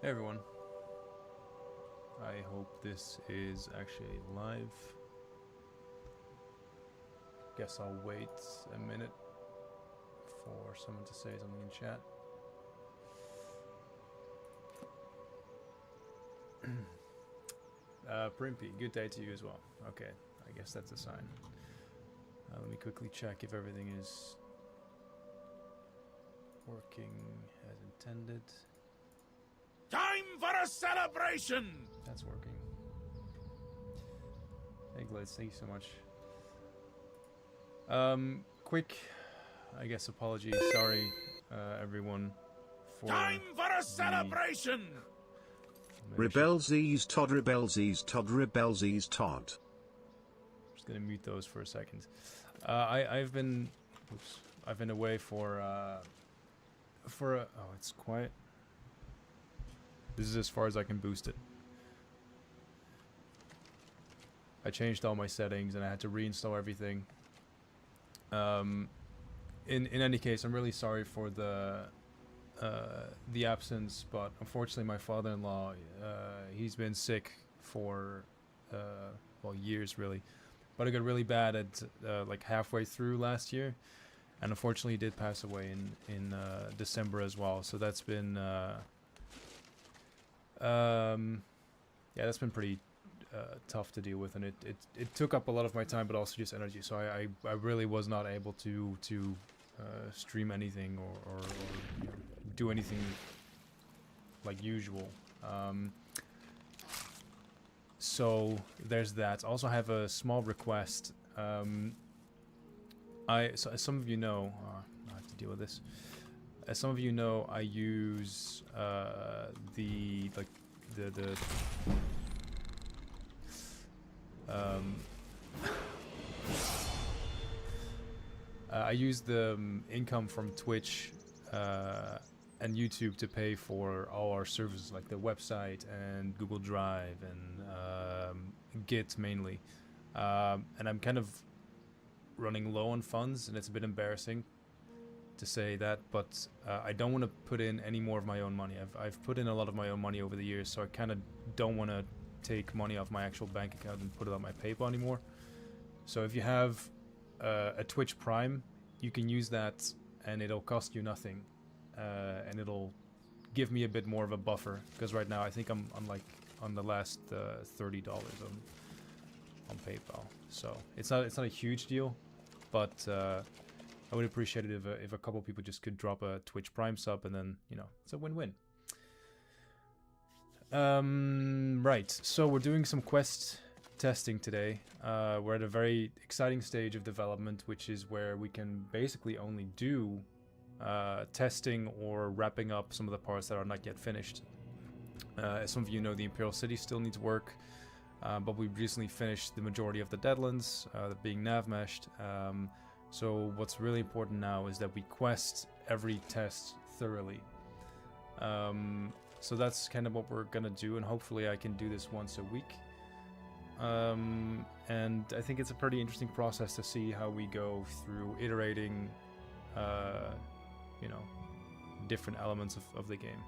Hey everyone. I hope this is actually live. Guess I'll wait a minute for someone to say something in chat. Primpy, good day to you as well. Okay, I guess that's a sign. Let me quickly check if everything is working as intended. Time for a celebration! That's working. Hey Glitz, thank you so much. Quick, I guess, apology. Sorry, everyone, for Time for a celebration! Rebelsies Todd, Rebelsies Todd, Rebelsies Todd. I'm just gonna mute those for a second. I've been away for oh, it's quiet. This is as far as I can boost it. I changed all my settings and I had to reinstall everything. In any case, I'm really sorry for the absence, but unfortunately my father-in-law, he's been sick for well, years really, but it got really bad at like halfway through last year, and unfortunately he did pass away in December as well. So that's been yeah, that's been pretty tough to deal with, and it took up a lot of my time, but also just energy. So I really was not able to stream anything or you know, do anything like usual. So there's that. Also, I have a small request. So as some of you know, I have to deal with this. As some of you know, I use I use the income from Twitch and YouTube to pay for all our services, like the website and Google Drive and Git mainly. And I'm kind of running low on funds, and it's a bit embarrassing to say that, but I don't want to put in any more of my own money. I've put in a lot of my own money over the years, so I kind of don't want to take money off my actual bank account and put it on my PayPal anymore. So if you have a Twitch Prime, you can use that and it'll cost you nothing, and it'll give me a bit more of a buffer, because right now I think I'm like on the last $30 on PayPal. So it's not a huge deal, but I would appreciate it if a couple people just could drop a Twitch Prime sub, and then, you know, it's a win-win. Right, so we're doing some quest testing today. We're at a very exciting stage of development, which is where we can basically only do testing or wrapping up some of the parts that are not yet finished. As some of you know, the Imperial City still needs work, but we've recently finished the majority of the Deadlands, being nav-meshed. So what's really important now is that we quest every test thoroughly. So that's kind of what we're gonna do, and hopefully I can do this once a week. And I think it's a pretty interesting process to see how we go through iterating, you know, different elements of the game.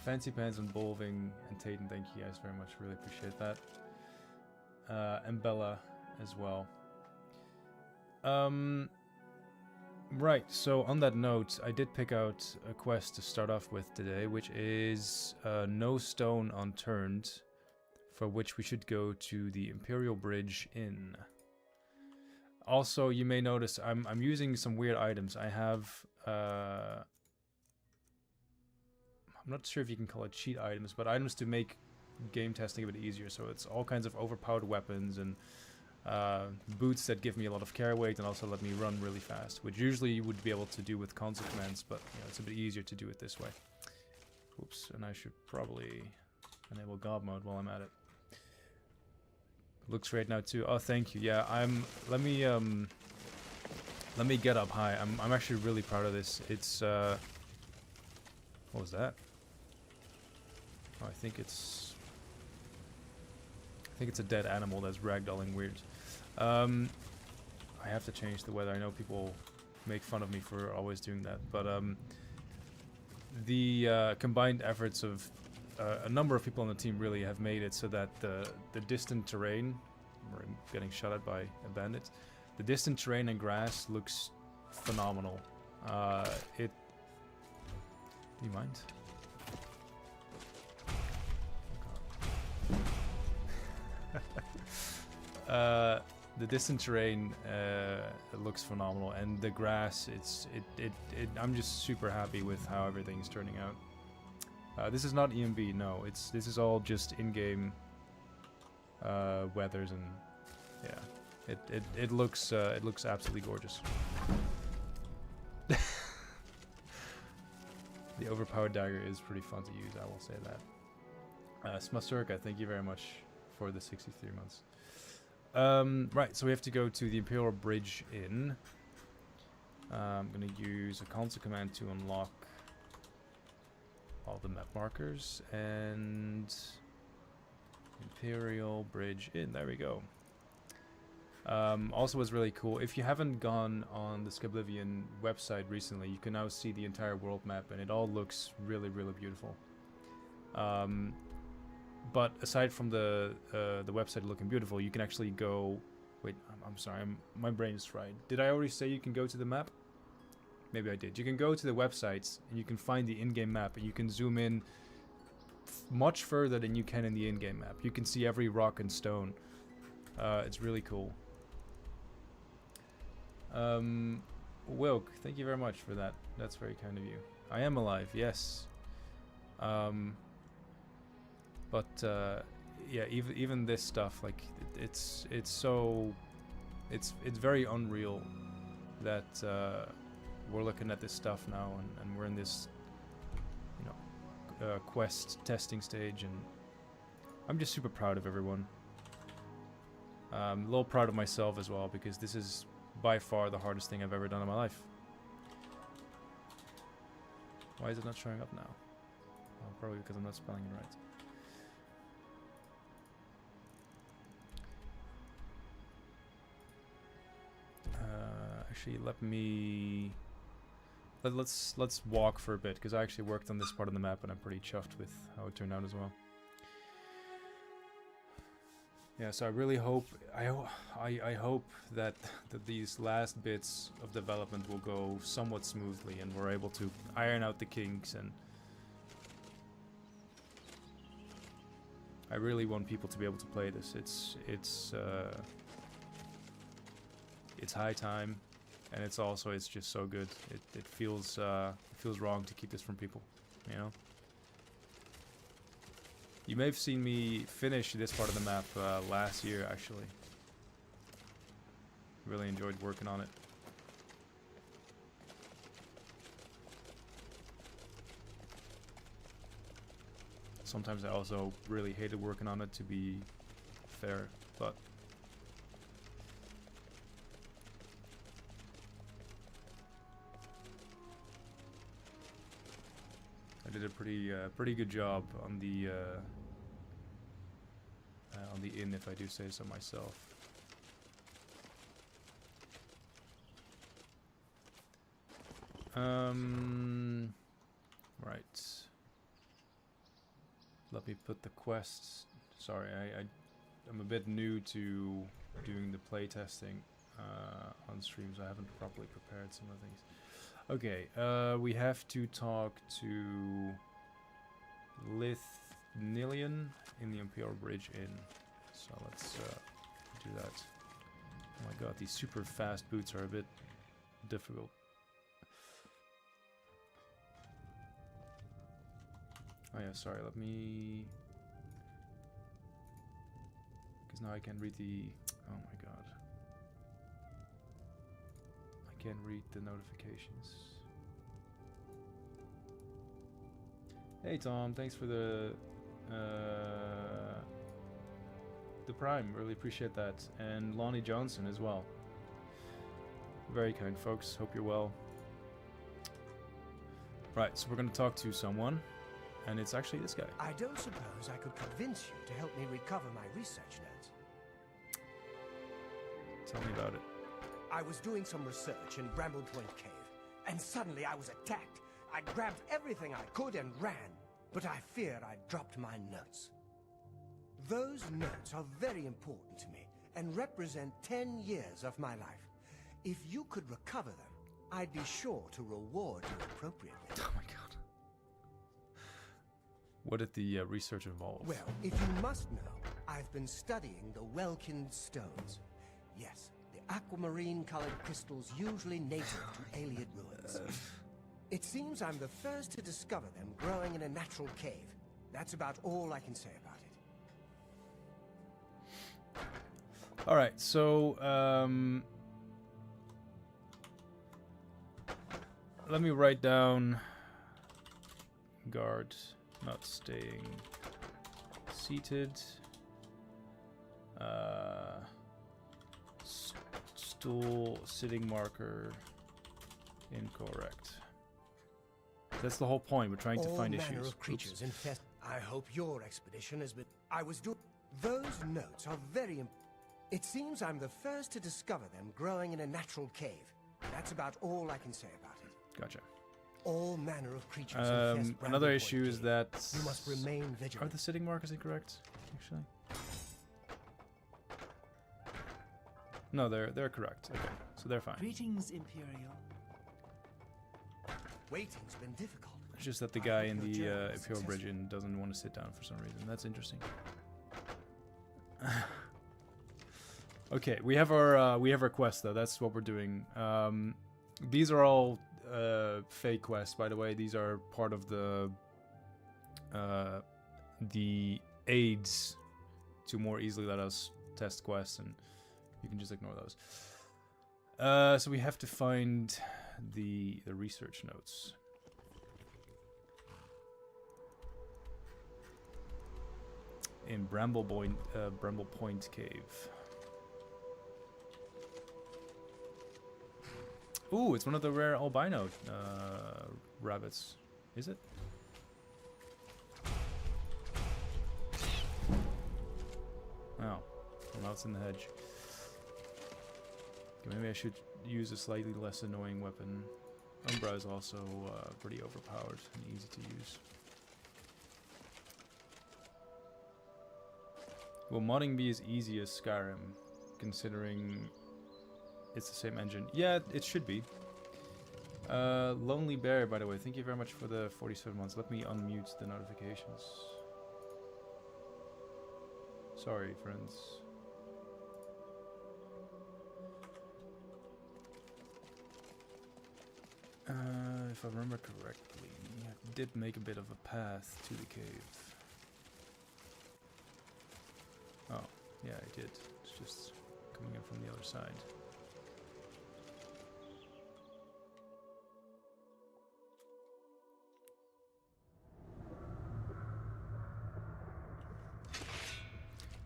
Fancy Pants and Bolving and Taten, thank you guys very much, really appreciate that. And Bella as well. Right, so on that note, I did pick out a quest to start off with today, which is No Stone Unturned, for which we should go to the Imperial Bridge Inn. Also, you may notice I'm using some weird items. I have I'm not sure if you can call it cheat items, but items to make game testing a bit easier. So it's all kinds of overpowered weapons and boots that give me a lot of carry weight and also let me run really fast, which usually you would be able to do with console commands, but you know, it's a bit easier to do it this way. Oops, and I should probably enable God mode while I'm at it. Looks great now too. Oh, thank you. Yeah, let me get up high. I'm actually really proud of this. It's what was that? Oh, I think it's a dead animal that's ragdolling weird. I have to change the weather. I know people make fun of me for always doing that, but the combined efforts of a number of people on the team really have made it so that the distant terrain, we're getting shot at by a bandit, the distant terrain and grass looks phenomenal. Do you mind? The distant terrain it looks phenomenal, and the grass, I'm just super happy with how everything's turning out. This is not EMB, no. This is all just in-game weathers, and yeah, it looks absolutely gorgeous. The overpowered dagger is pretty fun to use, I will say that. Smasurka, thank you very much for the 63 months. Right, so we have to go to the Imperial Bridge Inn. I'm gonna use a console command to unlock all the map markers, and Imperial Bridge Inn, there we go. Also was really cool, if you haven't gone on the Skyblivion website recently, you can now see the entire world map, and it all looks really, really beautiful. But aside from the website looking beautiful, you can actually go... Wait, I'm sorry, my brain is fried. Did I already say you can go to the map? Maybe I did. You can go to the websites, and you can find the in-game map, and you can zoom in much further than you can in the in-game map. You can see every rock and stone. It's really cool. Wilk, thank you very much for that. That's very kind of you. I am alive, yes. But yeah, even this stuff, like it's very unreal that we're looking at this stuff now, and we're in this, you know, quest testing stage, and I'm just super proud of everyone. A little proud of myself as well, because this is by far the hardest thing I've ever done in my life. Why is it not showing up now? Oh, probably because I'm not spelling it right. Actually, let's walk for a bit, because I actually worked on this part of the map, and I'm pretty chuffed with how it turned out as well. Yeah, so I really hope, I hope that these last bits of development will go somewhat smoothly, and we're able to iron out the kinks, and I really want people to be able to play this. It's high time, and it's just so good. It feels wrong to keep this from people, you know. You may have seen me finish this part of the map last year, actually. Really enjoyed working on it. Sometimes I also really hated working on it, to be fair, but I did a pretty good job on the inn, if I do say so myself. Right. Let me put the quests. Sorry, I'm a bit new to doing the playtesting on streams. I haven't properly prepared some of the things. Okay, we have to talk to Lithnilian in the Imperial Bridge Inn. So let's do that. Oh my god, these super fast boots are a bit difficult. Oh yeah, sorry, let me... Because now I can't read the... Oh my god. I can't read the notifications. Hey Tom, thanks for the Prime, really appreciate that. And Lonnie Johnson as well. Very kind folks, hope you're well. Right, so we're going to talk to someone. And it's actually this guy. I don't suppose I could convince you to help me recover my research notes. Tell me about it. I was doing some research in Bramblepoint Cave, and suddenly I was attacked. I grabbed everything I could and ran, but I fear I dropped my notes. Those notes are very important to me and represent 10 years of my life. If you could recover them, I'd be sure to reward you appropriately. Oh my god. What did the research involve? Well, if you must know, I've been studying the Welkin stones. Yes, the aquamarine-colored crystals usually native to Ayleid ruins. It seems I'm the first to discover them growing in a natural cave. That's about all I can say about it. Alright, so let me write down guard not staying seated. Stool sitting marker incorrect. That's the whole point. We're trying to find issues. All manner of creatures infest. I hope your expedition has been. I was doing. Those notes are very important. It seems I'm the first to discover them growing in a natural cave. That's about all I can say about it. Gotcha. All manner of creatures infest another Bramblepoint issue is cave. that You must remain are vigilant. the sitting markers incorrect? Actually, no, they're correct. Okay, so they're fine. Greetings, Imperial. Waiting's been difficult. It's just that the guy in the Imperial Bridge Inn doesn't want to sit down for some reason. That's interesting. Okay, we have our quest though. That's what we're doing. These are all fake quests, by the way. These are part of the aids to more easily let us test quests, and you can just ignore those. So we have to find the research notes. In Bramblepoint Cave. Ooh, it's one of the rare albino rabbits. Is it? Oh, well, now it's in the hedge. Okay, maybe I should use a slightly less annoying weapon. Umbra is also pretty overpowered and easy to use. Will modding be as easy as Skyrim, considering it's the same engine? Yeah, it should be. Lonely Bear, by the way, thank you very much for the 47 months. Let me unmute the notifications. Sorry, friends. If I remember correctly, I did make a bit of a path to the cave. Oh, yeah, I did. It's just coming in from the other side.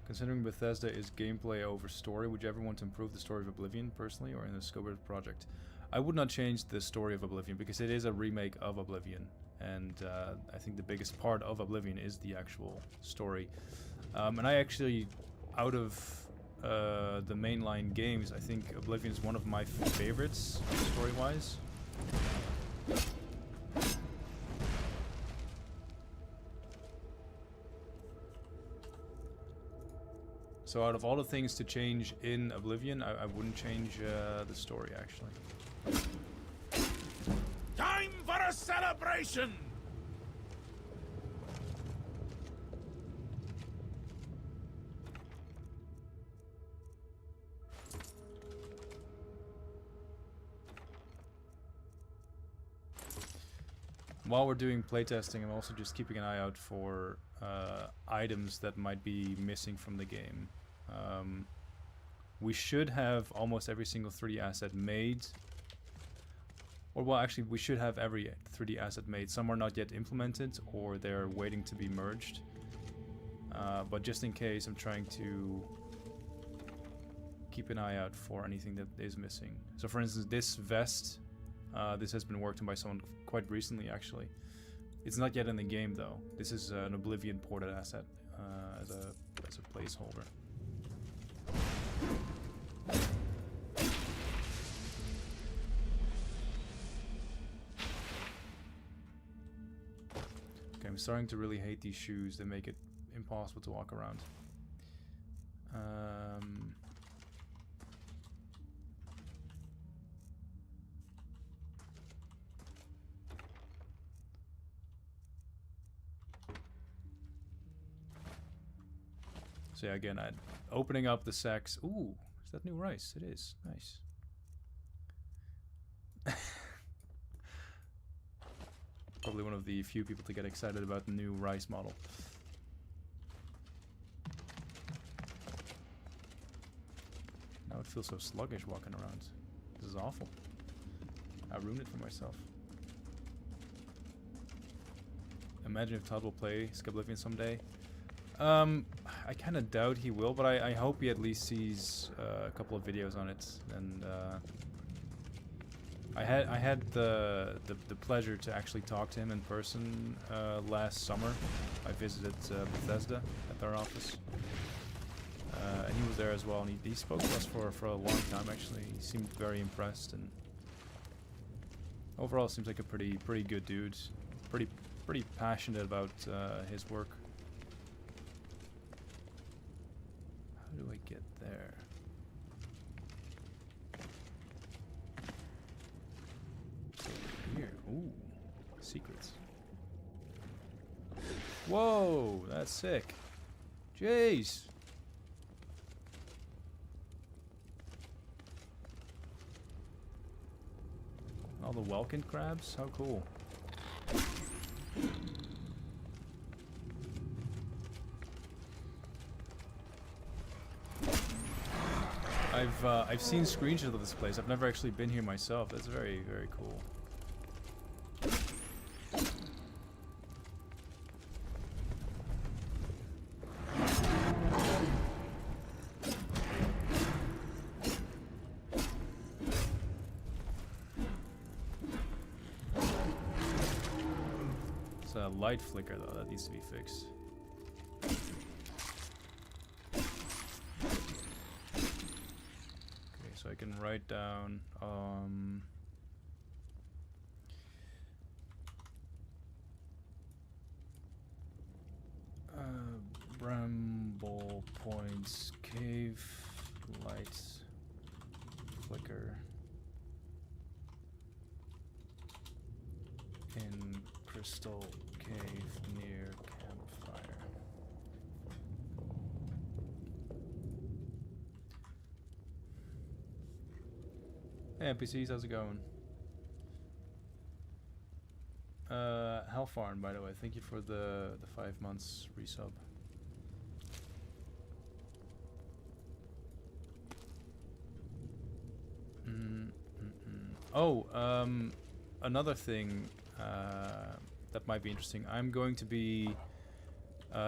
Considering Bethesda is gameplay over story, would you ever want to improve the story of Oblivion personally or in the scope of the project? I would not change the story of Oblivion because it is a remake of Oblivion, and I think the biggest part of Oblivion is the actual story. And I actually, out of the mainline games, I think Oblivion is one of my favorites story-wise. So out of all the things to change in Oblivion, I wouldn't change the story, actually. Time for a celebration! While we're doing playtesting, I'm also just keeping an eye out for items that might be missing from the game. We should have almost every single 3D asset made. Or well, actually, we should have every 3D asset made. Some are not yet implemented, or they're waiting to be merged. But just in case, I'm trying to keep an eye out for anything that is missing. So for instance, this vest, this has been worked on by someone quite recently, actually. It's not yet in the game, though. This is an Oblivion ported asset as a placeholder. I'm starting to really hate these shoes. They make it impossible to walk around. So yeah, again, opening up the sacks. Ooh, is that new rice? It is. Nice. Probably one of the few people to get excited about the new rice model. Now it feels so sluggish walking around. This is awful. I ruined it for myself. Imagine if Todd will play Skyblivion someday. I kind of doubt he will, but I hope he at least sees a couple of videos on it. And I had the pleasure to actually talk to him in person last summer. I visited Bethesda at their office, and he was there as well. And he spoke to us for a long time. Actually, he seemed very impressed, and overall seems like a pretty good dude. Pretty passionate about his work. How do I get there? Here. Ooh. Secrets. Whoa! That's sick. Jeez! All the Welkin crabs? How cool. I've seen screenshots of this place. I've never actually been here myself. That's very, very cool. It's a light flicker though, that needs to be fixed. So I can write down Bramblepoint's cave light flicker in crystal cave near campfire. Hey NPCs, how's it going? Hellfarn, by the way, thank you for the 5 months resub. Oh, another thing that might be interesting. I'm going to be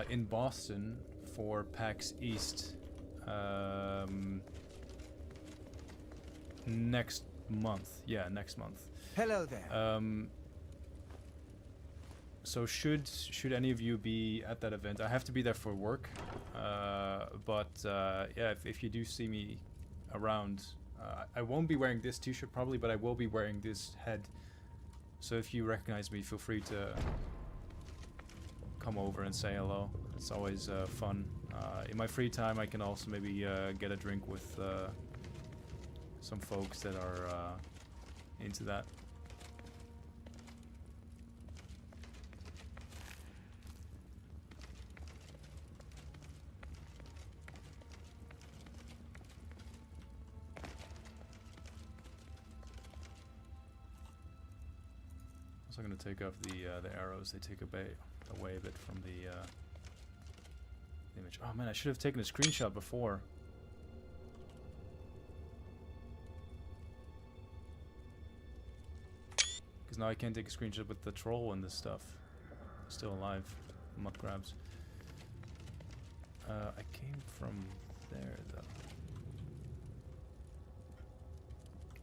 in Boston for PAX East next month. Yeah, next month. Hello there. So should any of you be at that event, I have to be there for work. Yeah, if you do see me around, I won't be wearing this t-shirt probably, but I will be wearing this head. So if you recognize me, feel free to come over and say hello. It's always fun. In my free time, I can also maybe get a drink with some folks that are into that. I'm going to take off the arrows. They take away a bit from the image. Oh man, I should have taken a screenshot before. Because now I can't take a screenshot with the troll and this stuff. Still alive. Mud crabs. I came from there though.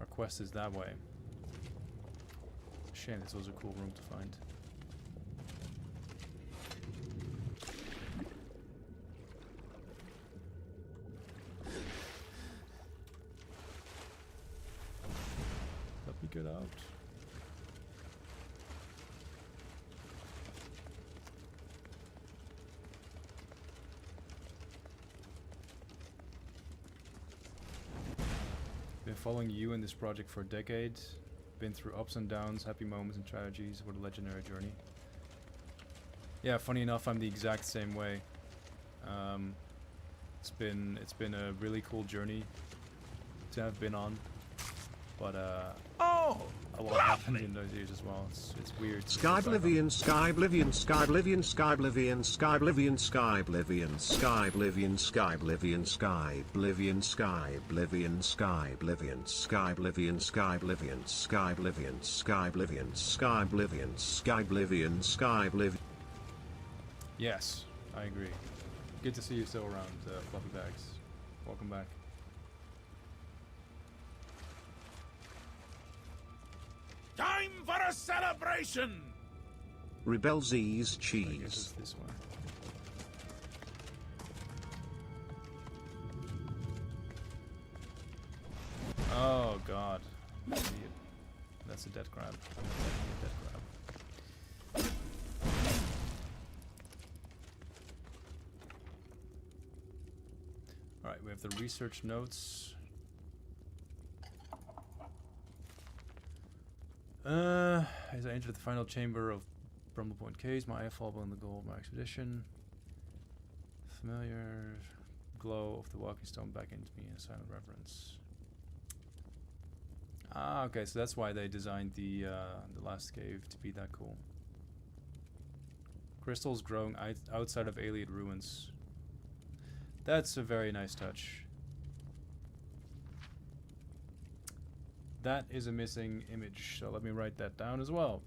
Our quest is that way. Shame, this was a cool room to find. Let me get out. following you in this project for a decade. Been through ups and downs, happy moments and tragedies. What a legendary journey. Yeah, funny enough, I'm the exact same way. It's been a really cool journey to have been on, but a lot happened in those years as well. It's weird. Skyblivion, Skyblivion, Skyblivion, Skyblivion, Skyblivion, Skyblivion, Skyblivion, Skyblivion, Skyblivion, Skyblivion, Skyblivion, Skyblivion, Skyblivion, Skyblivion, Skyblivion, Skyblivion, Skyblivion, Skyblivion. Yes, I agree. Good to see you still around, Fluffy Bags. Welcome back. Time for a celebration! Rebel Z's I guess cheese. it's this one. Oh god. Idiot. That's a dead crab. That's a dead crab. Alright, we have the research notes. As I entered the final chamber of Bramblepoint Caves, my eye fell upon the goal of my expedition. Familiar glow of the walking stone back into me in silent reverence. Ah, okay, so that's why they designed the last cave to be that cool. Crystals growing outside of alien ruins. That's a very nice touch. That is a missing image, so let me write that down as well.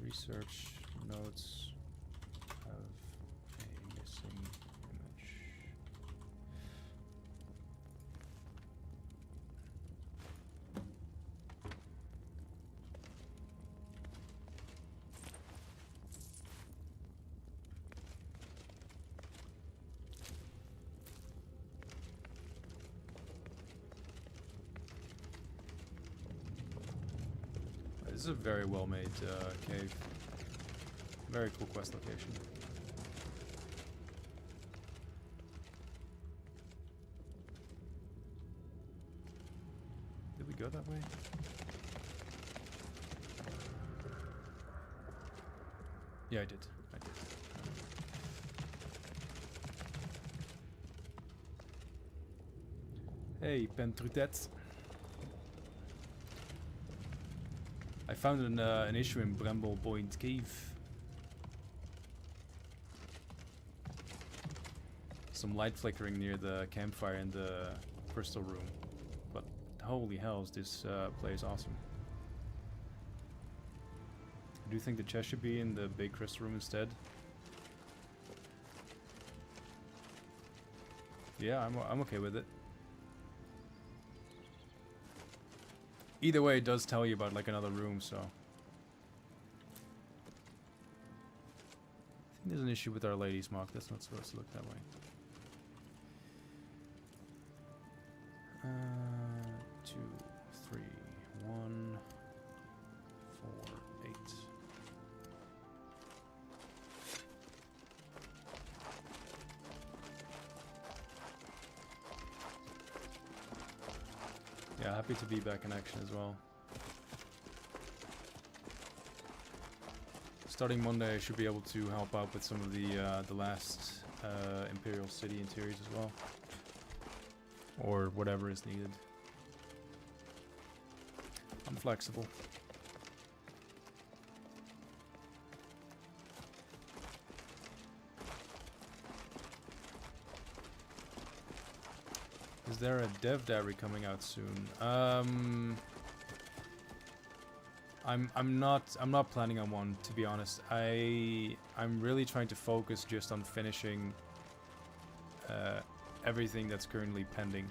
Research notes have a missing image. This is a very well made cave. Very cool quest location. Did we go that way? Yeah, I did. I did. Hey, Pentrutet. I found an issue in Bramblepoint Cave. Some light flickering near the campfire in the crystal room. But holy hells, this place awesome. I do think the chest should be in the big crystal room instead. Yeah, I'm okay with it. Either way, it does tell you about like another room, so. I think there's an issue with Our Lady's Mark. That's not supposed to look that way. 2, 3, 1, 4, 8. Yeah, happy to be back in action as well. Starting Monday, I should be able to help out with some of the last Imperial City interiors as well. Or whatever is needed. I'm flexible. Is there a dev diary coming out soon? I'm not planning on one, to be honest. I'm really trying to focus just on finishing everything that's currently pending.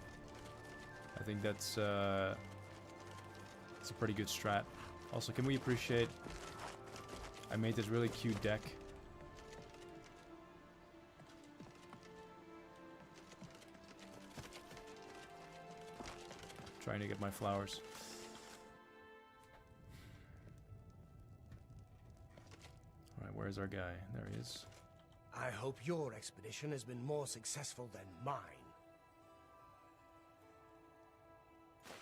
I think that's a pretty good strat. Also, can we appreciate I made this really cute deck. Trying to get my flowers. Alright, where's our guy? There he is. I hope your expedition has been more successful than mine.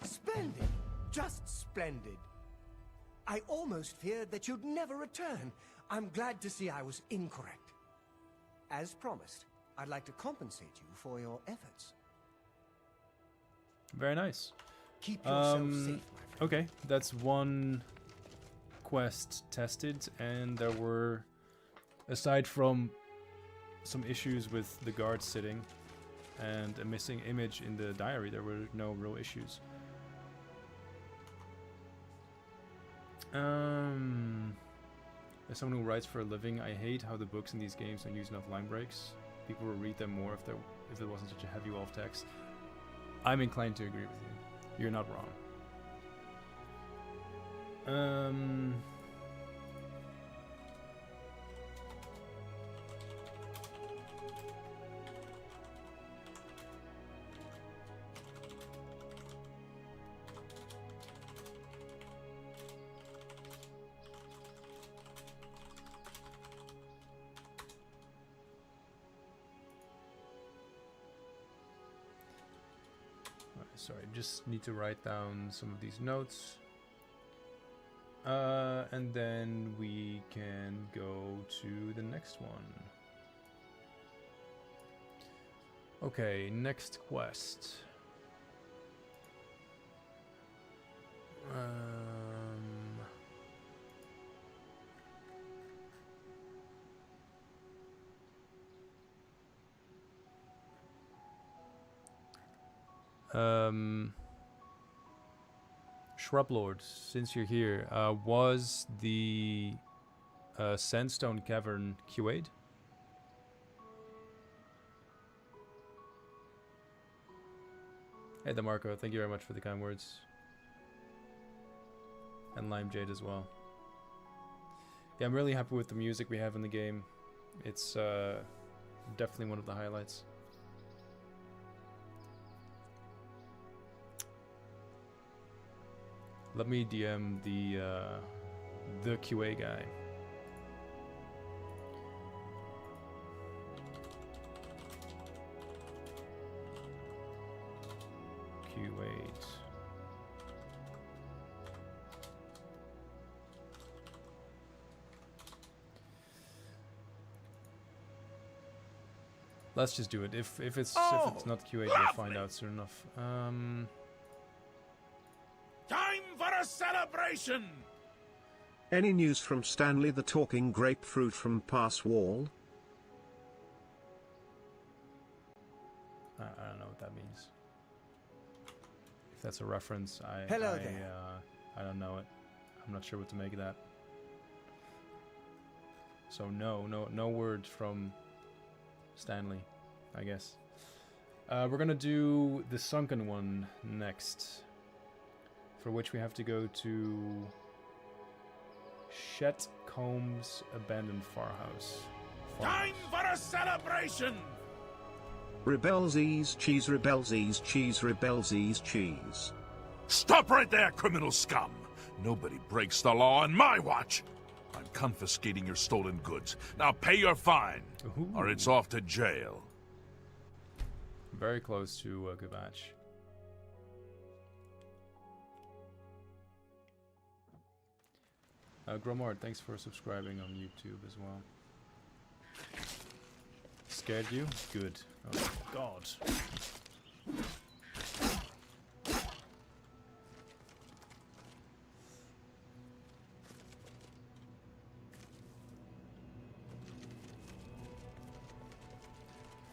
Splendid. Just splendid. I almost feared that you'd never return. I'm glad to see I was incorrect. As promised, I'd like to compensate you for your efforts. Very nice. Keep yourself safe, my friend. Okay, that's one quest tested, and there were, aside from some issues with the guard sitting and a missing image in the diary, there were no real issues. As someone who writes for a living, I hate how the books in these games don't use enough line breaks. People will read them more if there wasn't such a heavy wall of text. I'm inclined to agree with you. You're not wrong. Sorry, just need to write down some of these notes. And then we can go to the next one. Okay, next quest. Shrublord, since you're here, was the Sandstone Cavern QA'd? Hey DeMarco, thank you very much for the kind words. And Lime Jade as well. Yeah, I'm really happy with the music we have in the game. It's definitely one of the highlights. Let me DM the QA guy. Q8. Let's just do it. If it's not Q8, we'll find out soon enough. Time for a celebration! Any news from Stanley the talking grapefruit from Pass Wall? I don't know what that means. If that's a reference, I don't know it. I'm not sure what to make of that. So no word from Stanley, I guess. We're gonna do the sunken one next, for which we have to go to Shet Combs Abandoned Farmhouse. Time for a celebration! Rebelsies cheese, rebelsies cheese, rebelsies cheese. Stop right there, criminal scum! Nobody breaks the law on my watch! I'm confiscating your stolen goods. Now pay your fine, or it's off to jail. Very close to Gavach. Gromard, thanks for subscribing on YouTube as well. Scared you? Good. Oh God.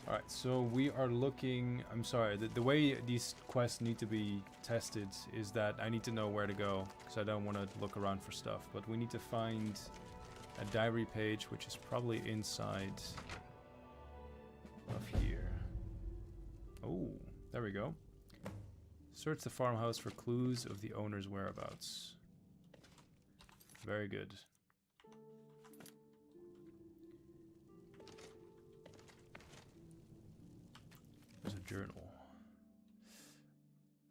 Alright, so we are looking... I'm sorry, the way these quests need to be tested is that I need to know where to go, because I don't want to look around for stuff. But we need to find a diary page, which is probably inside of here. Oh, there we go. Search the farmhouse for clues of the owner's whereabouts. Very good. There's a journal.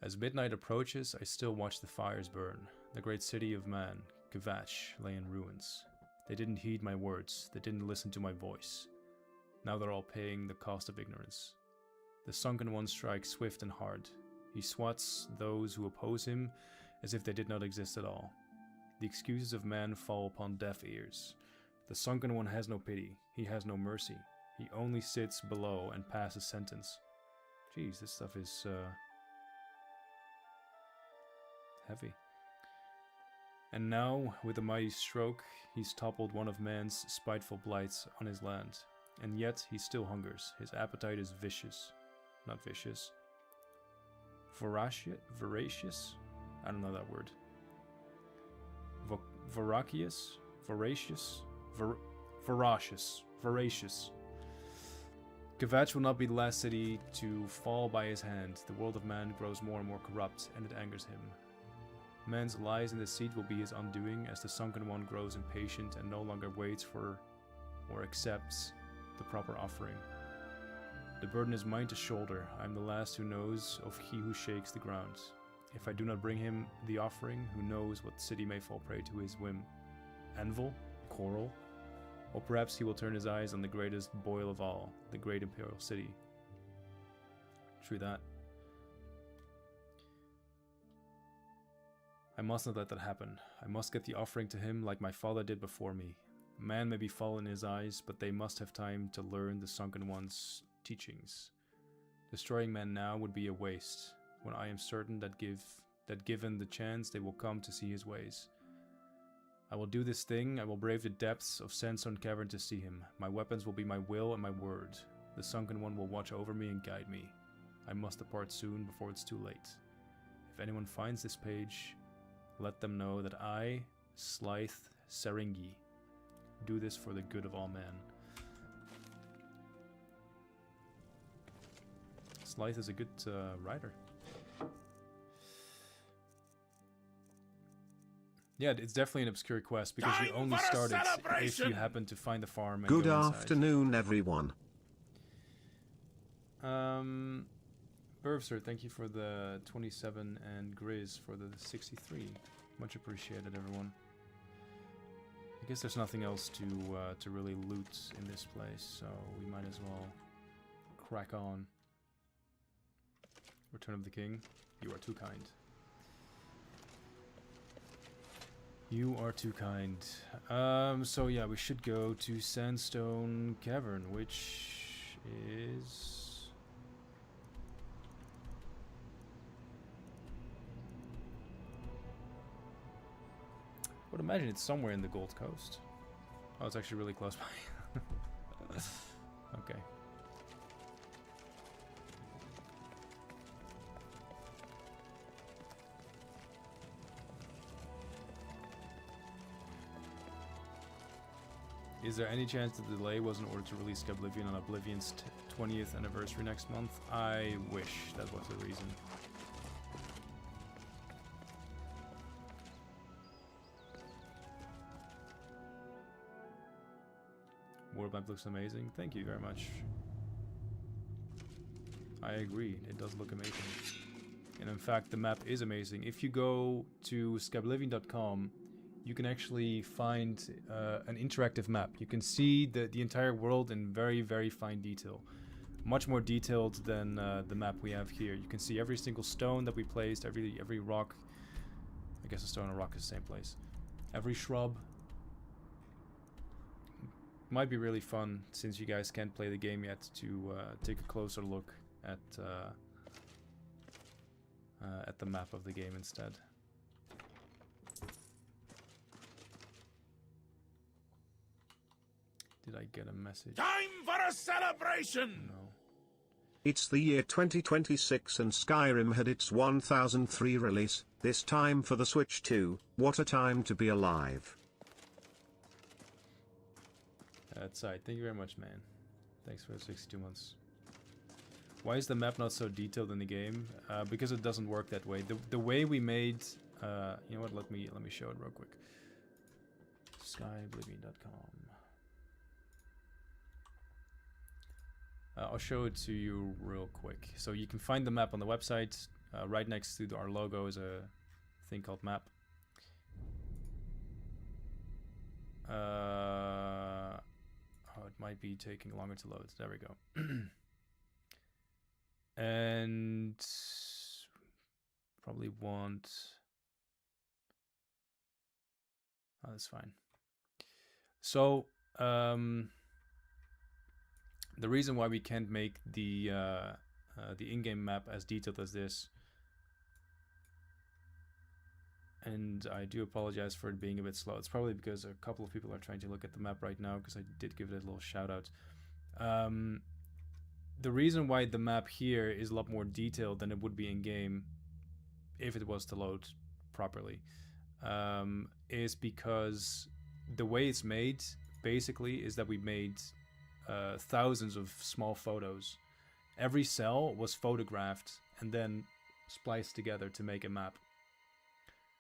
As midnight approaches, I still watch the fires burn. The great city of man, Gavach, lay in ruins. They didn't heed my words. They didn't listen to my voice. Now they're all paying the cost of ignorance. The sunken one strikes swift and hard. He swats those who oppose him as if they did not exist at all. The excuses of man fall upon deaf ears. The Sunken One has no pity. He has no mercy. He only sits below and passes sentence. Jeez, this stuff is heavy. And now, with a mighty stroke, he's toppled one of man's spiteful blights on his land. And yet, he still hungers. His appetite is vicious. Not vicious. Voracious? I don't know that word. Voracious? Voracious? Voracious. Kvatch will not be the last city to fall by his hand. The world of man grows more and more corrupt, and it angers him. Man's lies and deceit will be his undoing, as the Sunken One grows impatient and no longer waits for or accepts the proper offering. The burden is mine to shoulder. I am the last who knows of he who shakes the ground. If I do not bring him the offering, who knows what city may fall prey to his whim? Anvil? Coral? Or perhaps he will turn his eyes on the greatest boil of all, the great imperial city. True that. I must not let that happen. I must get the offering to him like my father did before me. Man may be fallen in his eyes, but they must have time to learn the Sunken One's teachings. Destroying men now would be a waste, when I am certain that given the chance they will come to see his ways. I will do this thing. I will brave the depths of Sandstone Cavern to see him. My weapons will be my will and my word. The Sunken One will watch over me and guide me. I must depart soon before it's too late. If anyone finds this page, let them know that I, Slythe Seringi, do this for the good of all men. Slythe is a good writer. Yeah, it's definitely an obscure quest because you only start it if you happen to find the farm and Good go inside. afternoon, everyone. Burvsir, thank you for the 27 and Grizz for the 63. Much appreciated, everyone. I guess there's nothing else to really loot in this place, so we might as well crack on. Return of the King, you are too kind. You are too kind. So yeah, we should go to Sandstone Cavern, which is... I would imagine it's somewhere in the Gold Coast. Oh, it's actually really close by. Okay. Is there any chance the delay was in order to release Skyblivion on Oblivion's 20th anniversary next month? I wish that was the reason. World map looks amazing. Thank you very much. I agree. It does look amazing. And in fact, the map is amazing. If you go to Skyblivion.com, you can actually find an interactive map. You can see the entire world in very, very fine detail. Much more detailed than the map we have here. You can see every single stone that we placed, every rock. I guess a stone and a rock is the same place. Every shrub. Might be really fun, since you guys can't play the game yet, to take a closer look at the map of the game instead. Did I get a message? Time for a celebration! No. It's the year 2026 and Skyrim had its 1003 release, this time for the Switch 2. What a time to be alive. That's right. Thank you very much, man. Thanks for the 62 months. Why is the map not so detailed in the game? Because it doesn't work that way. The way we made... you know what? Let me show it real quick. Skyblivion.com. I'll show it to you real quick. So you can find the map on the website. Right next to our logo is a thing called map. Oh, it might be taking longer to load. There we go. And Probably want... Oh, that's fine. So, the reason why we can't make the in-game map as detailed as this, and I do apologize for it being a bit slow. It's probably because a couple of people are trying to look at the map right now, because I did give it a little shout out. The reason why the map here is a lot more detailed than it would be in-game if it was to load properly, is because the way it's made basically is that we made thousands of small photos. Every cell was photographed and then spliced together to make a map.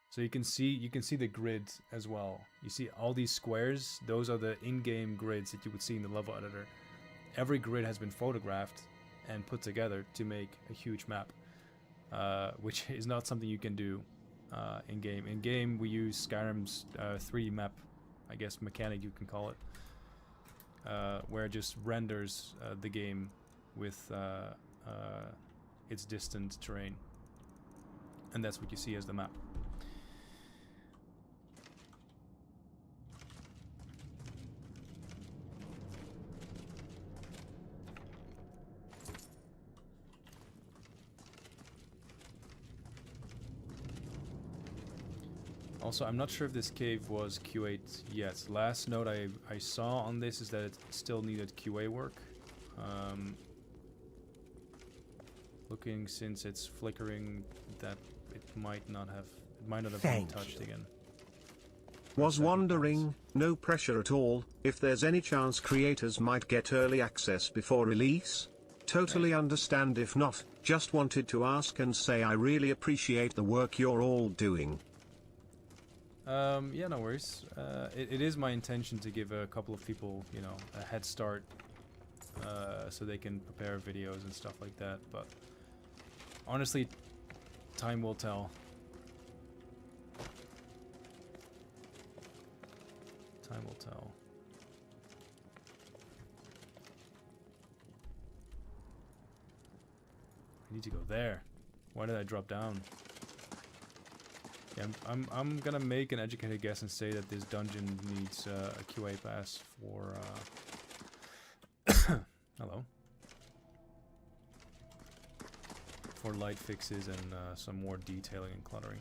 So you can see the grid as well. You see all these squares, those are the in-game grids that you would see in the level editor. Every grid has been photographed and put together to make a huge map, which is not something you can do in-game. In-game, we use Skyrim's 3D map, I guess mechanic you can call it, where it just renders the game with its distant terrain. And that's what you see as the map. Also, I'm not sure if this cave was QA yet. Last note I saw on this is that it still needed QA work. Looking since it's flickering, that it might not have been touched again. Was wondering, no pressure at all, if there's any chance creators might get early access before release? Totally understand if not, just wanted to ask and say I really appreciate the work you're all doing. Yeah, no worries. It is my intention to give a couple of people, you know, a head start, so they can prepare videos and stuff like that, but honestly, time will tell. Time will tell. I need to go there. Why did I drop down? Yeah, I'm gonna make an educated guess and say that this dungeon needs a QA pass for hello, for light fixes and some more detailing and cluttering.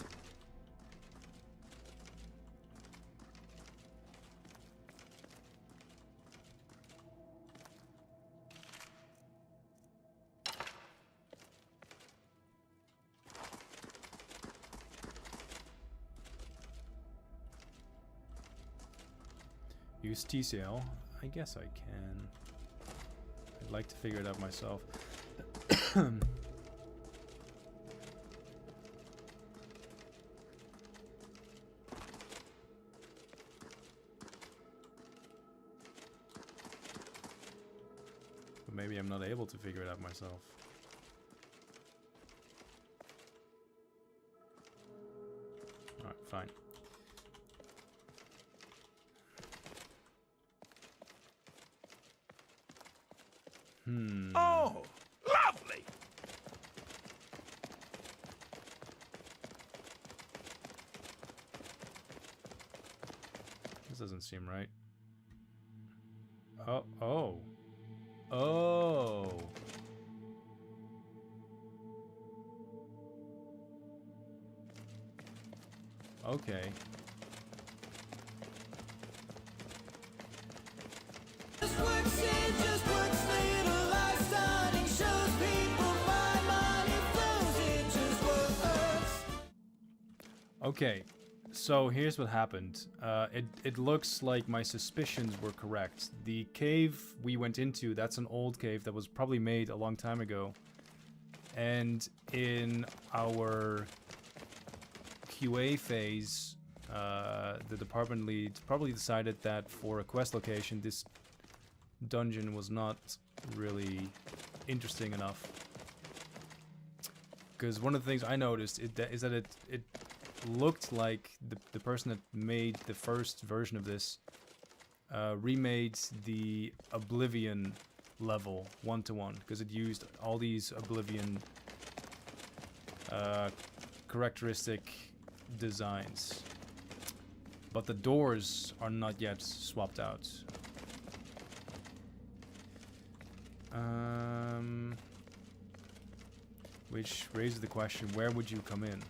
Use TCL? I guess I can. I'd like to figure it out myself. But maybe I'm not able to figure it out myself. Alright, fine. Oh, lovely! This doesn't seem right. Oh. Okay. Okay, so here's what happened. It looks like my suspicions were correct. The cave we went into, that's an old cave that was probably made a long time ago. And in our QA phase, the department lead probably decided that for a quest location, this dungeon was not really interesting enough. Because one of the things I noticed is that it looked like the person that made the first version of this remade the Oblivion level 1-to-1, because it used all these Oblivion characteristic designs. But the doors are not yet swapped out. Which raises the question, where would you come in?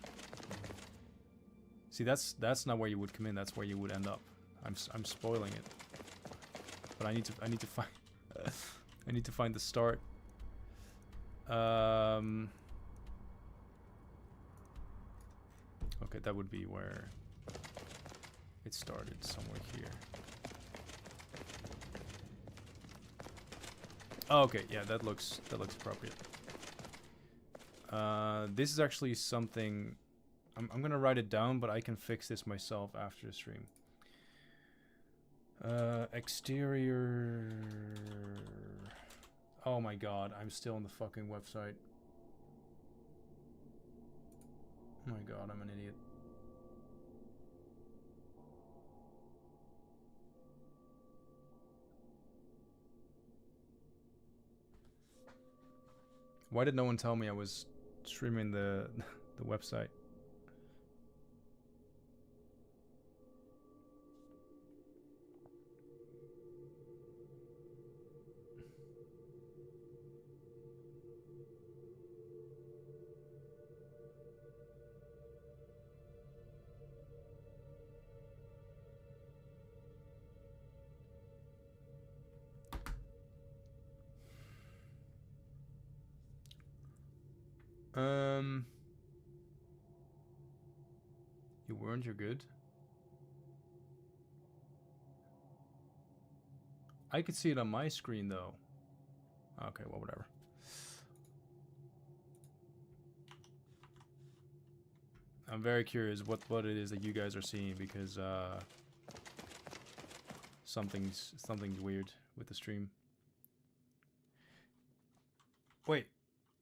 See, that's not where you would come in, that's where you would end up. I'm spoiling it. But I need to find I need to find the start. Okay, that would be where it started, somewhere here. Oh, okay, yeah, that looks appropriate. This is actually something I'm gonna write it down, but I can fix this myself after the stream. Exterior. Oh my god, I'm still on the fucking website. Oh my god, I'm an idiot. Why did no one tell me I was streaming the website? You weren't, you're good. I could see it on my screen though. Okay, well, whatever. I'm very curious what it is that you guys are seeing, because something's weird with the stream. Wait,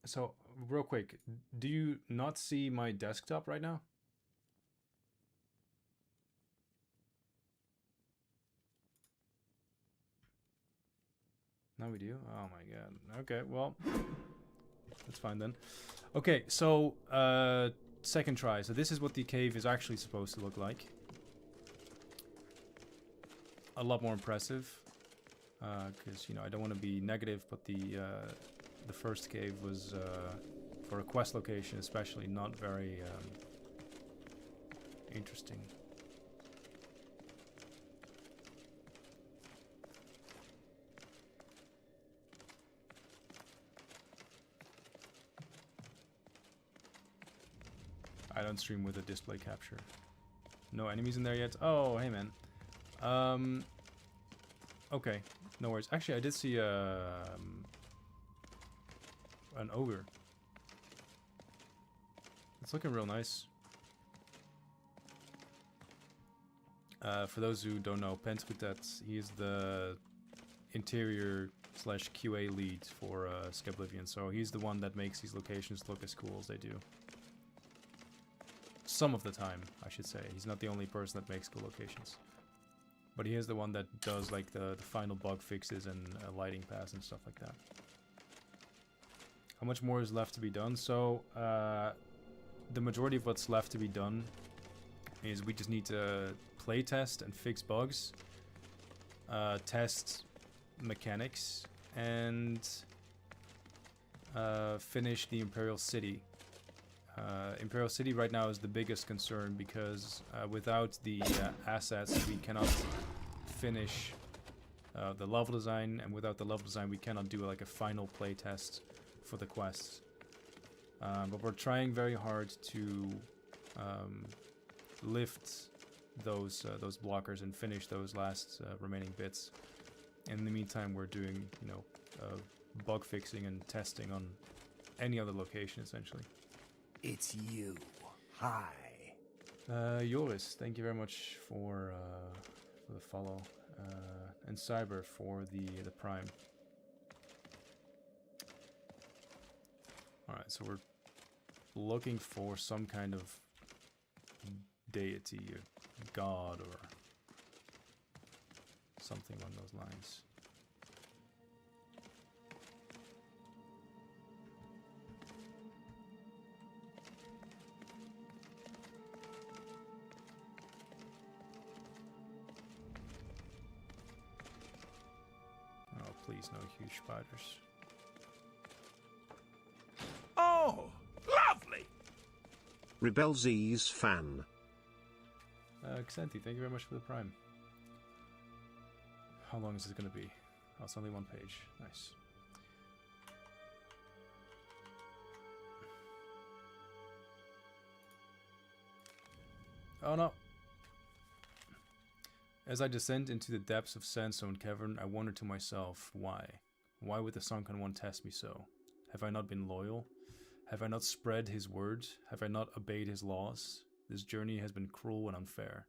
so real quick, do you not see my desktop right now? Now we do? Oh my god. Okay, well, that's fine then. Okay, so second try. So this is what the cave is actually supposed to look like. A lot more impressive, because you know I don't want to be negative, but the first cave was for a quest location, especially, not very interesting. I don't stream with a display capture. No enemies in there yet? Oh, hey man. Okay, no worries. Actually, I did see an ogre. It's looking real nice. For those who don't know, Pentwitet, he is the interior / QA lead for Skyblivion, so he's the one that makes these locations look as cool as they do. Some of the time, I should say. He's not the only person that makes cool locations. But he is the one that does like the final bug fixes and lighting paths and stuff like that. How much more is left to be done? So, the majority of what's left to be done is we just need to playtest and fix bugs, test mechanics, and finish the Imperial City. Imperial City right now is the biggest concern, because without the assets we cannot finish the level design, and without the level design we cannot do like a final playtest for the quests. But we're trying very hard to lift those blockers and finish those last remaining bits. In the meantime, we're doing, you know, bug fixing and testing on any other location essentially. It's you. Hi. Joris, thank you very much for the follow, and Cyber for the Prime. All right, so we're looking for some kind of deity, or god, or something along those lines. Please, no huge spiders. Oh, lovely! Rebel Z's fan. Xanthi, thank you very much for the prime. How long is this going to be? Oh, it's only one page. Nice. Oh no! As I descend into the depths of Sandstone Cavern, I wonder to myself, why? Why would the Sunken One test me so? Have I not been loyal? Have I not spread his word? Have I not obeyed his laws? This journey has been cruel and unfair.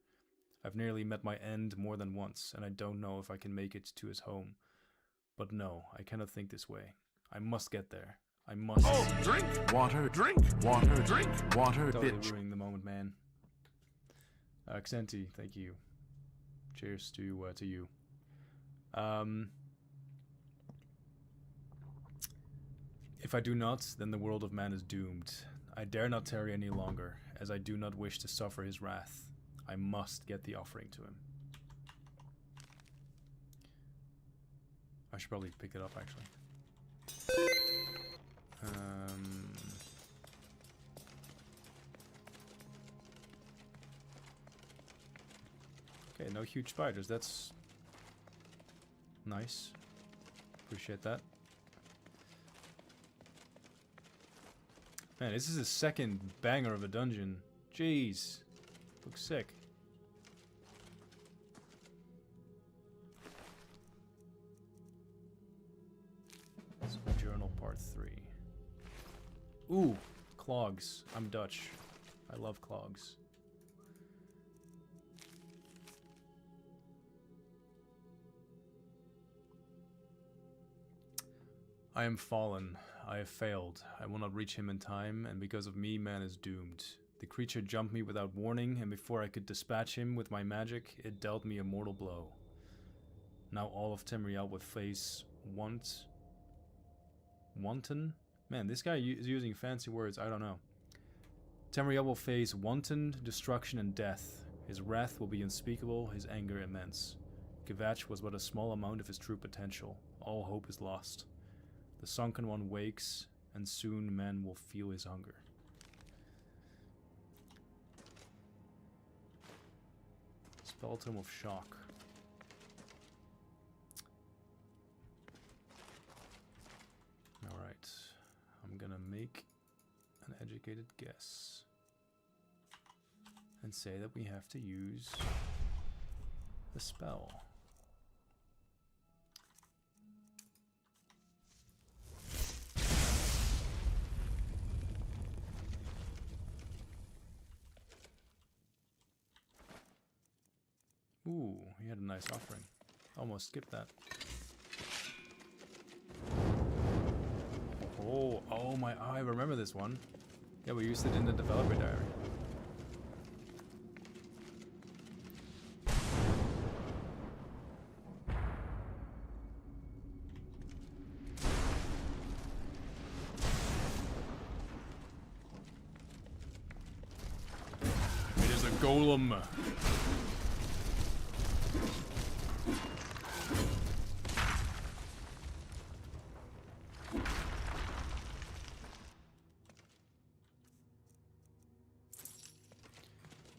I've nearly met my end more than once, and I don't know if I can make it to his home. But no, I cannot think this way. I must get there. I must. Oh, drink water, drink water, drink water, Totally bitch. ruining the moment, man. Xanthi, thank you. Cheers to you. If I do not, then the world of man is doomed. I dare not tarry any longer, as I do not wish to suffer his wrath. I must get the offering to him. I should probably pick it up, actually. Okay, no huge spiders. That's nice. Appreciate that. Man, this is a second banger of a dungeon. Jeez. Looks sick. Journal part 3. Ooh, clogs. I'm Dutch. I love clogs. I am fallen. I have failed. I will not reach him in time, and because of me, man is doomed. The creature jumped me without warning, and before I could dispatch him with my magic, it dealt me a mortal blow. Now all of Tamriel will face wanton? Man, this guy is using fancy words, I don't know. Tamriel will face wanton destruction and death. His wrath will be unspeakable, his anger immense. Kvatch was but a small amount of his true potential. All hope is lost. The Sunken One wakes, and soon men will feel his hunger. Spell Tome of Shock. Alright. I'm gonna make an educated guess. And say that we have to use the spell. Ooh, he had a nice offering. Almost skipped that. Oh my, I remember this one. Yeah, we used it in the developer diary. It is a golem.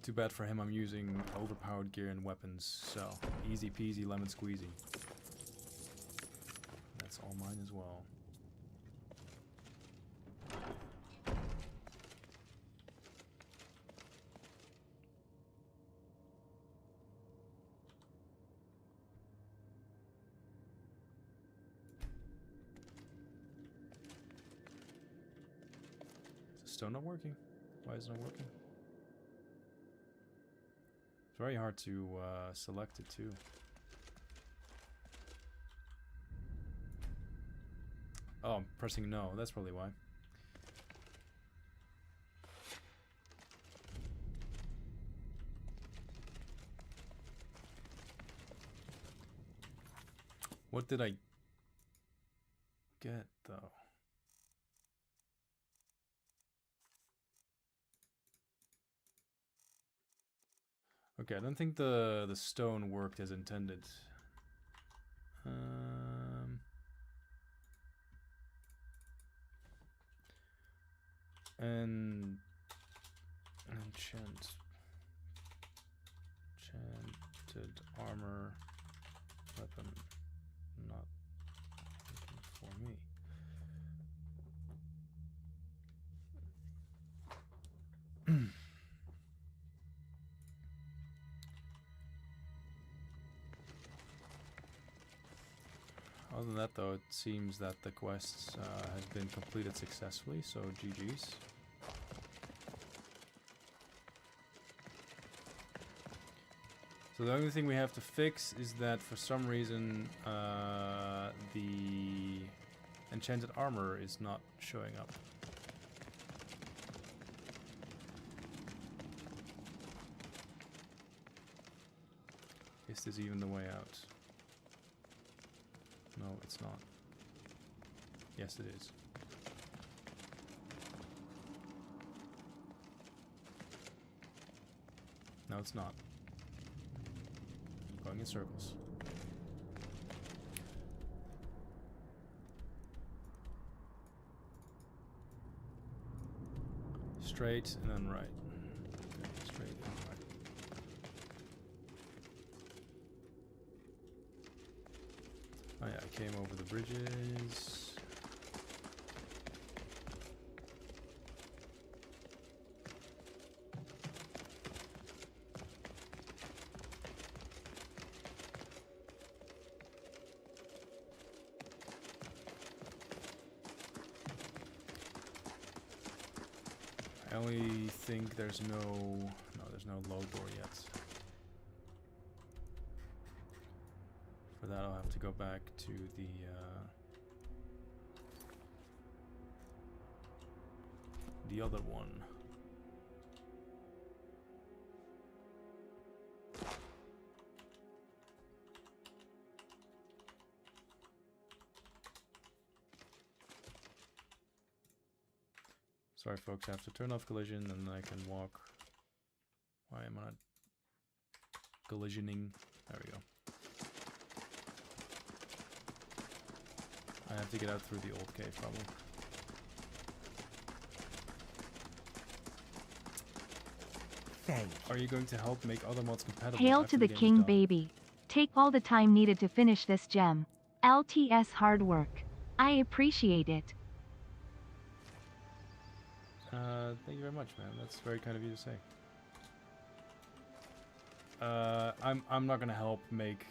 Too bad for him, I'm using overpowered gear and weapons, so easy peasy lemon squeezy. That's all mine as well. Is the stone not working? Why is it not working? Very hard to select it too. Oh, I'm pressing no. That's probably why. What did I get though? Okay, I don't think the stone worked as intended. And enchanted armor weapon, not looking for me. Other than that, though, it seems that the quest has been completed successfully, so GG's. So the only thing we have to fix is that for some reason the enchanted armor is not showing up. Is this even the way out? No, it's not. Yes, it is. No, it's not. Going in circles. Straight and then right. Straight and right. Oh yeah, I came over the bridges. I only think there's no low door yet. For that I'll have to go back to the other one. Sorry folks, I have to turn off collision and then I can walk. Why am I not collisioning? There we go. I have to get out through the old cave probably. Thank you. Are you going to help make other mods compatible? Hail after to the game is king, done? baby. Take all the time needed to finish this gem. LTS hard work. I appreciate it. Thank you very much, man. That's very kind of you to say. I'm not gonna help make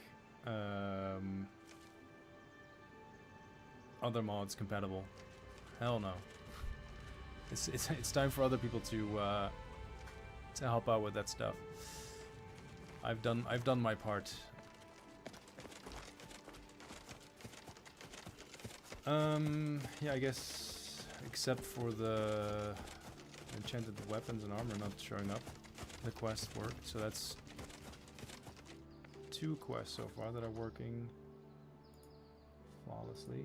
other mods compatible. Hell no. It's time for other people to help out with that stuff. I've done my part. Yeah, I guess except for the enchanted weapons and armor not showing up, the quest worked. So that's 2 quests so far that are working flawlessly.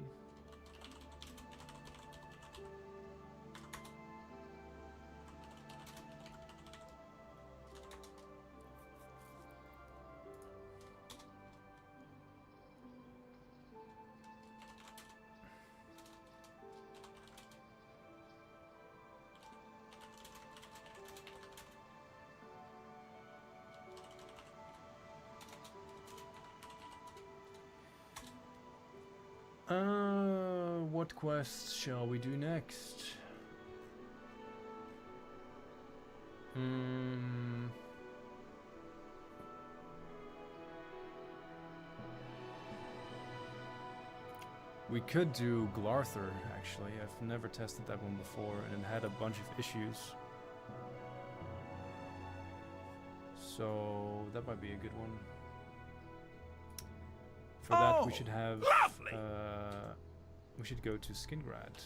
What quests shall we do next? We could do Glarther, actually. I've never tested that one before, and it had a bunch of issues. So that might be a good one. For that, we should have. We should go to Skingrad.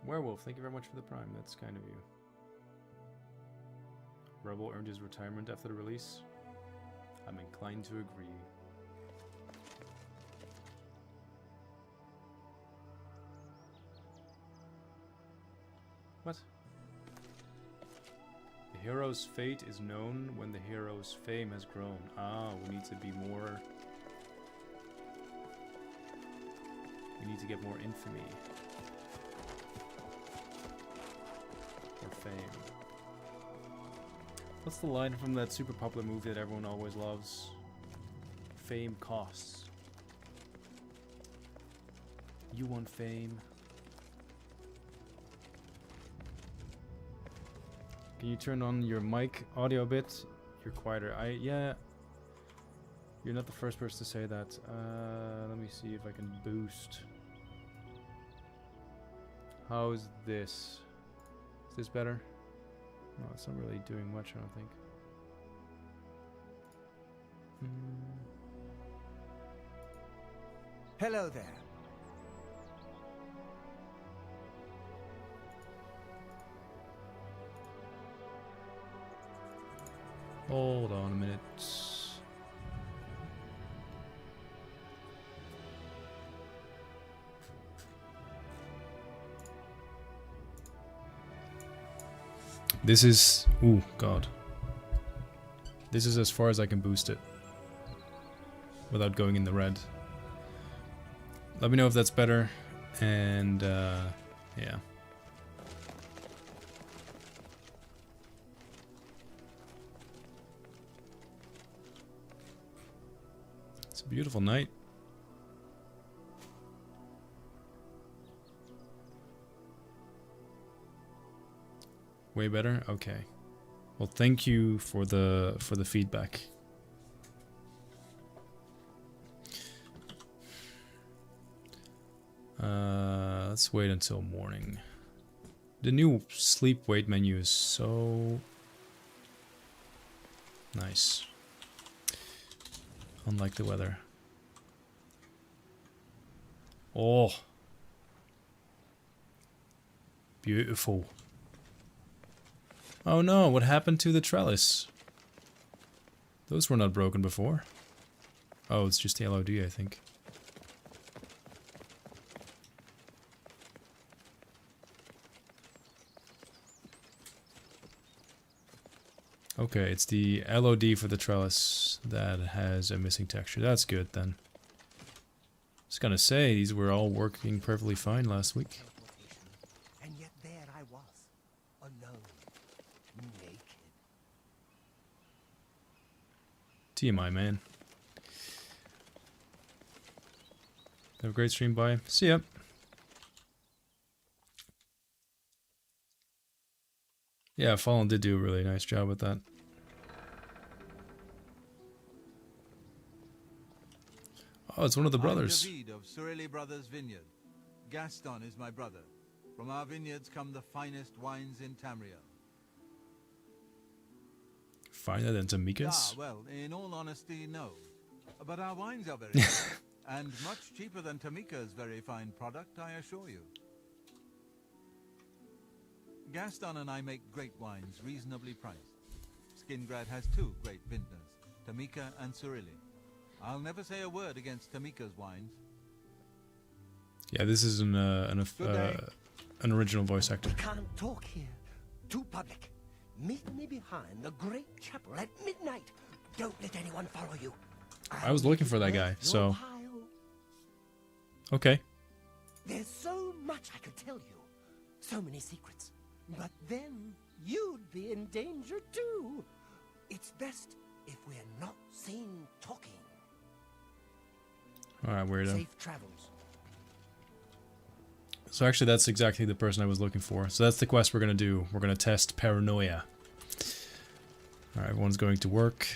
Werewolf, thank you very much for the prime. That's kind of you. Rebel earned his retirement after the release. I'm inclined to agree. What? hero's fate is known when the hero's fame has grown. Ah, we need to be more... We need to get more infamy. Or fame. What's the line from that super popular movie that everyone always loves? Fame costs. You want fame? Can you turn on your mic audio a bit? You're quieter. Yeah. You're not the first person to say that. Let me see if I can boost. How's this? Is this better? No, it's not really doing much, I don't think. Hello there. Hold on a minute. This is... Ooh, God. This is as far as I can boost it. Without going in the red. Let me know if that's better. And, yeah. It's a beautiful night. Way better? Okay. Well, thank you for the feedback. Let's wait until morning. The new sleep wait menu is so nice. Unlike the weather. Oh. Beautiful. Oh no, what happened to the trellis? Those were not broken before. Oh, it's just the LOD, I think. Okay, it's the LOD for the trellis that has a missing texture. That's good then. I was gonna say, these were all working perfectly fine last week. And yet there I was, alone, naked. TMI, man. Have a great stream, bye. See ya. Yeah, Fallen did do a really nice job with that. Oh, it's one of the brothers. I'm David of Sorelli Brothers Vineyard. Gaston is my brother. From our vineyards come the finest wines in Tamriel. Finer than Tamika's? Well, in all honesty, no. But our wines are very good, and much cheaper than Tamika's very fine product, I assure you. Gaston and I make great wines, reasonably priced. Skingrad has two great vintners, Tamika and Sorelli. I'll never say a word against Tamika's wines. Yeah, this is an original voice actor. We can't talk here. Too public. Meet me behind the great chapel at midnight. Don't let anyone follow you. I was looking for that guy, so... Okay. There's so much I could tell you. So many secrets. But then you'd be in danger too. It's best if we're not seen talking. Alright, weirdo. Safe travels. So actually that's exactly the person I was looking for. So that's the quest we're gonna do. We're gonna test paranoia. Alright, everyone's going to work.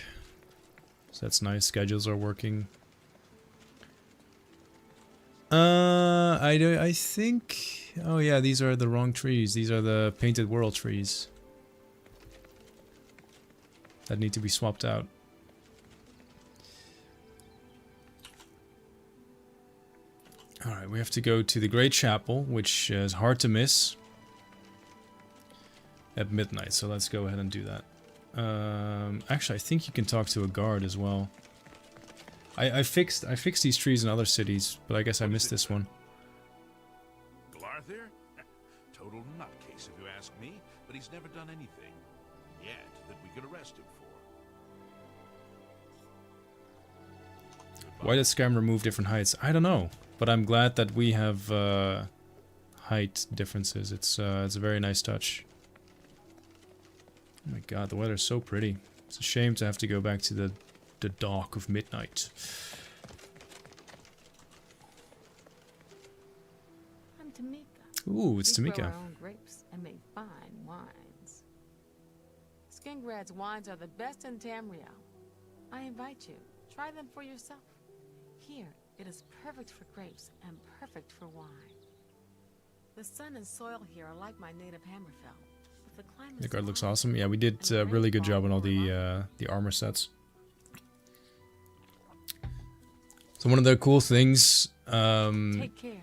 So that's nice. Schedules are working. I think... Oh yeah, these are the wrong trees. These are the Painted World trees. That need to be swapped out. Alright, we have to go to the Great Chapel, which is hard to miss. At midnight, so let's go ahead and do that. Actually, I think you can talk to a guard as well. I fixed these trees in other cities, but I guess I missed this one. Glarthir? Total nutcase if you ask me, but he's never done anything. yet that we could arrest him for. Why does Skyrim remove different heights? I don't know, but I'm glad that we have height differences. It's a very nice touch. Oh my god, the weather's so pretty. It's a shame to have to go back to the dark of midnight. I'm Tamika. Ooh, it's We Tamika. grow our own grapes and make fine wines. Skingrad's wines are the best in Tamriel. I invite you, try them for yourself. Here, it is perfect for grapes and perfect for wine. The sun and soil here are like my native Hammerfell. But the climate The is guard looks hot awesome. Yeah, we did and a the really rain good job on all falling over the armor sets. So one of the cool things Take care.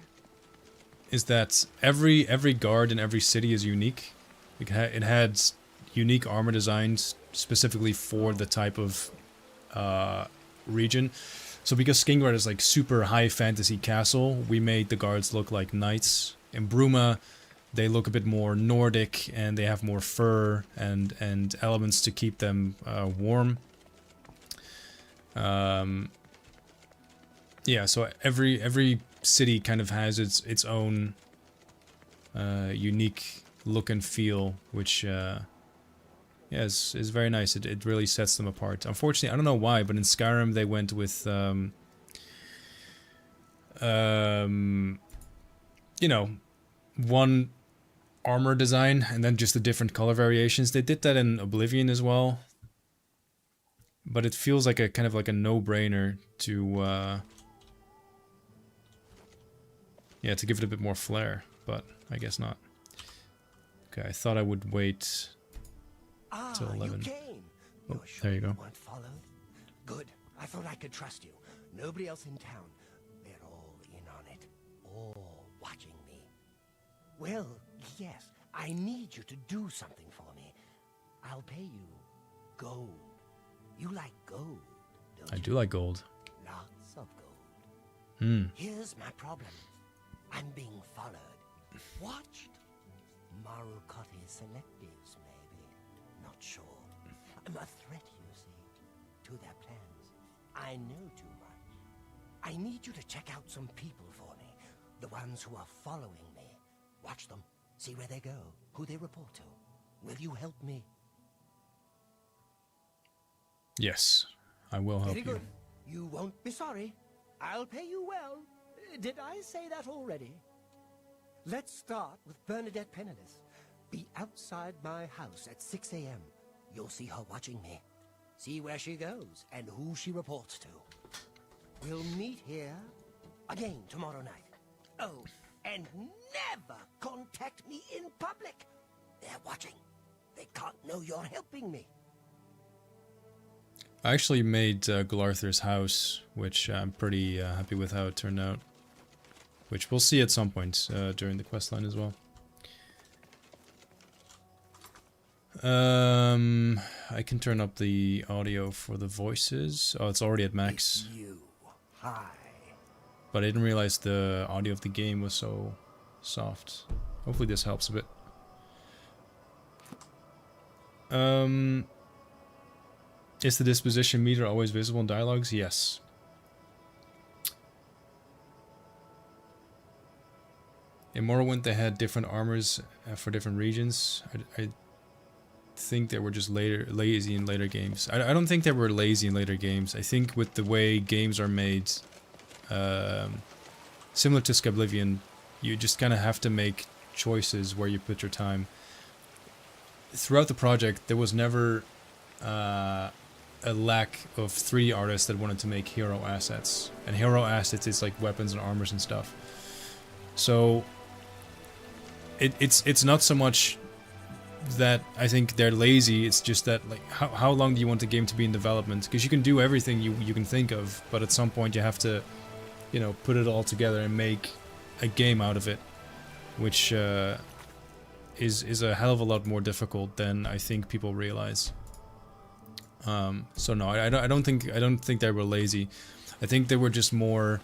is that every guard in every city is unique. It had unique armor designs specifically for the type of region. So because Skingrad is like super high fantasy castle, we made the guards look like knights. In Bruma, they look a bit more Nordic and they have more fur and elements to keep them warm. Yeah, so every city kind of has its own unique look and feel, which yeah, is very nice. It really sets them apart. Unfortunately, I don't know why, but in Skyrim they went with you know, one armor design and then just the different color variations. They did that in Oblivion as well, but it feels like a kind of like a no-brainer to yeah, to give it a bit more flair, but I guess not. Okay, I thought I would wait till 11. You came. Oh, You're sure there you go. weren't followed? Good. I thought I could trust you. Nobody else in town. They're all in on it. All watching me. Well, yes. I need you to do something for me. I'll pay you gold. You like gold, don't I you? do like gold. Lots of gold. Hmm. Here's my problem. I'm being followed. Watched? Marukotti selectives, maybe. Not sure. I'm a threat, you see, to their plans. I know too much. I need you to check out some people for me. The ones who are following me. Watch them. See where they go. Who they report to. Will you help me? Yes, I will help Very you. good. You won't be sorry. I'll pay you well. Did I say that already? Let's start with Bernadette Penniless. Be outside my house at 6 a.m. You'll see her watching me. See where she goes and who she reports to. We'll meet here again tomorrow night. Oh, and never contact me in public. They're watching. They can't know you're helping me. I actually made Glarthur's house, which I'm pretty happy with how it turned out. Which we'll see at some point during the questline as well. I can turn up the audio for the voices. Oh, it's already at max. It's you. Hi. But I didn't realize the audio of the game was so soft. Hopefully this helps a bit. Is the disposition meter always visible in dialogues? Yes. In Morrowind they had different armors for different regions. I think they were just lazy in later games. I don't think they were lazy in later games. I think with the way games are made, similar to Skyblivion, you just kind of have to make choices where you put your time. Throughout the project, there was never a lack of 3D artists that wanted to make hero assets. And hero assets is like weapons and armors and stuff. So it's not so much that I think they're lazy, it's just that like how long do you want the game to be in development? Because you can do everything you can think of, but at some point you have to, you know, put it all together and make a game out of it, which is a hell of a lot more difficult than I think people realize. So no, I don't think they were lazy. I think they were just more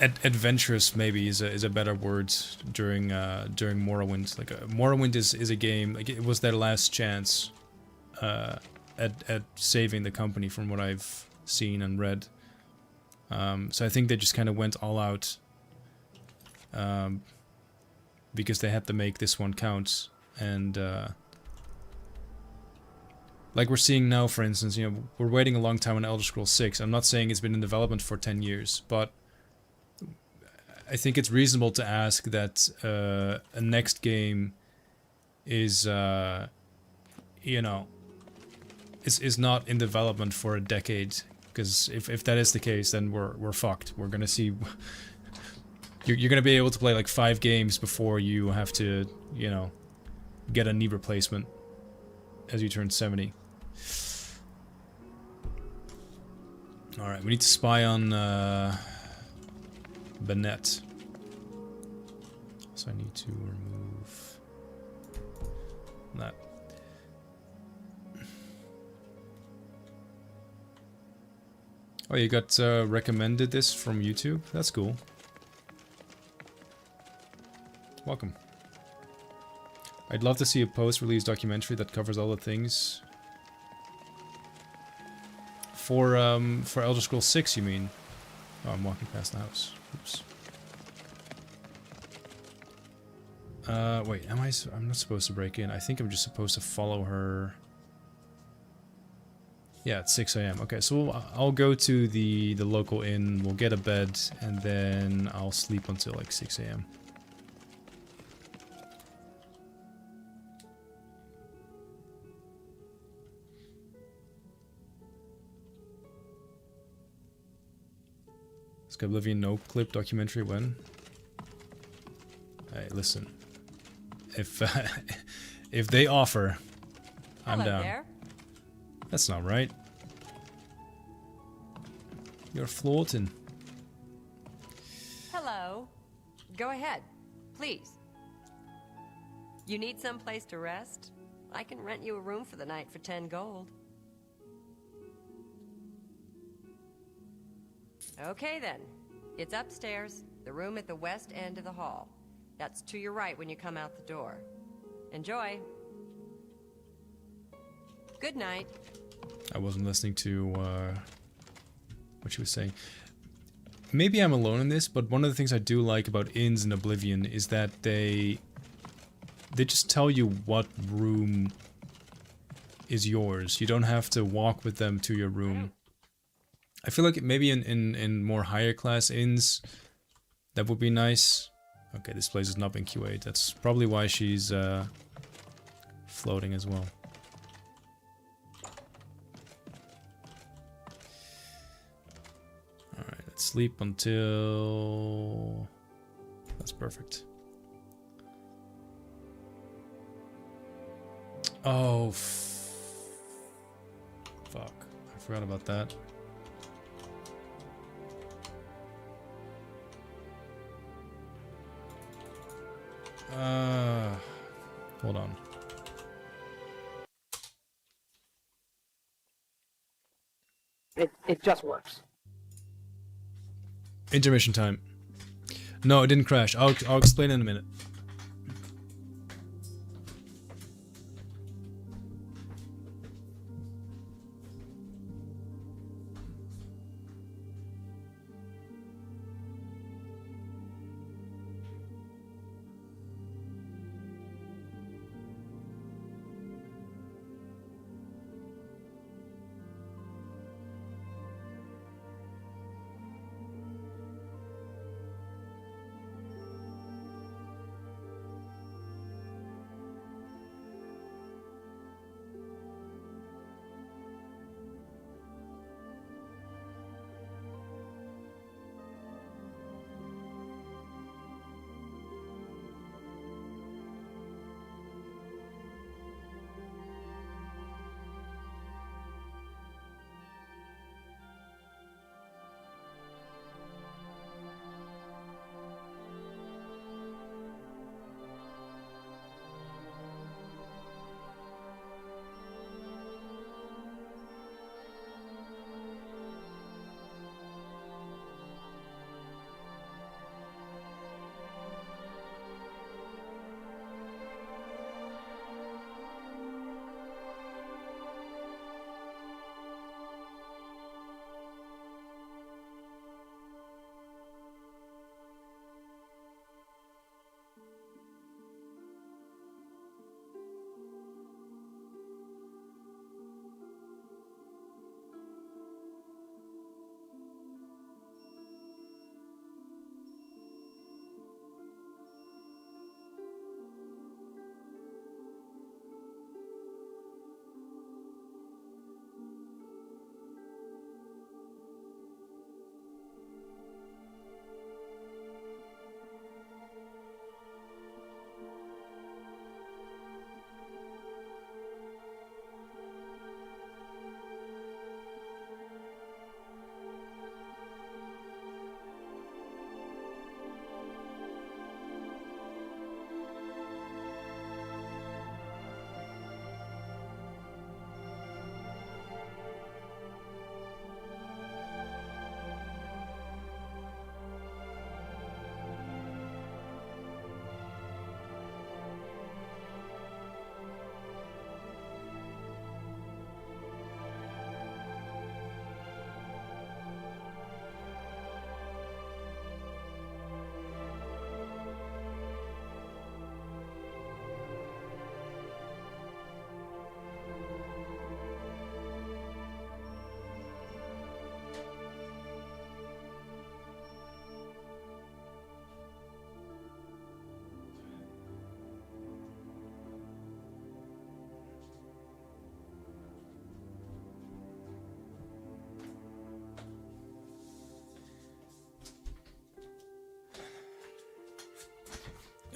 adventurous maybe is a better word during Morrowind. Like Morrowind is a game, like it was their last chance at saving the company from what I've seen and read. So I think they just kind of went all out because they had to make this one count. And like we're seeing now, for instance, you know, we're waiting a long time on Elder Scrolls 6. I'm not saying it's been in development for 10 years, but I think it's reasonable to ask that a next game is, you know, is not in development for a decade. Because if that is the case, then we're fucked. We're gonna see. You're gonna be able to play like 5 games before you have to, you know, get a knee replacement as you turn 70. All right, we need to spy on Bennett. So I need to remove that. Oh, you got recommended this from YouTube? That's cool. Welcome. I'd love to see a post-release documentary that covers all the things. For Elder Scrolls 6, you mean? Oh, I'm walking past the house. Oops. Wait, I'm not supposed to break in. I think I'm just supposed to follow her. Yeah, it's 6 AM. Okay, so I'll go to the local inn, we'll get a bed, and then I'll sleep until like 6 AM. Skyblivion no clip documentary when? Hey, listen. If if they offer, I'm Hello down. there. That's not right. You're floating. Hello. Go ahead, please. You need some place to rest? I can rent you a room for the night for 10 gold. Okay then. It's upstairs, the room at the west end of the hall. That's to your right when you come out the door. Enjoy. Good night. I wasn't listening to what she was saying. Maybe I'm alone in this, but one of the things I do like about inns in Oblivion is that they just tell you what room is yours. You don't have to walk with them to your room. I feel like maybe in more higher class inns, that would be nice. Okay, this place has not been QA'd. That's probably why she's floating as well. Alright, let's sleep until... That's perfect. Oh, fuck. I forgot about that. Hold on. It just works. Intermission time. No, it didn't crash. I'll explain in a minute.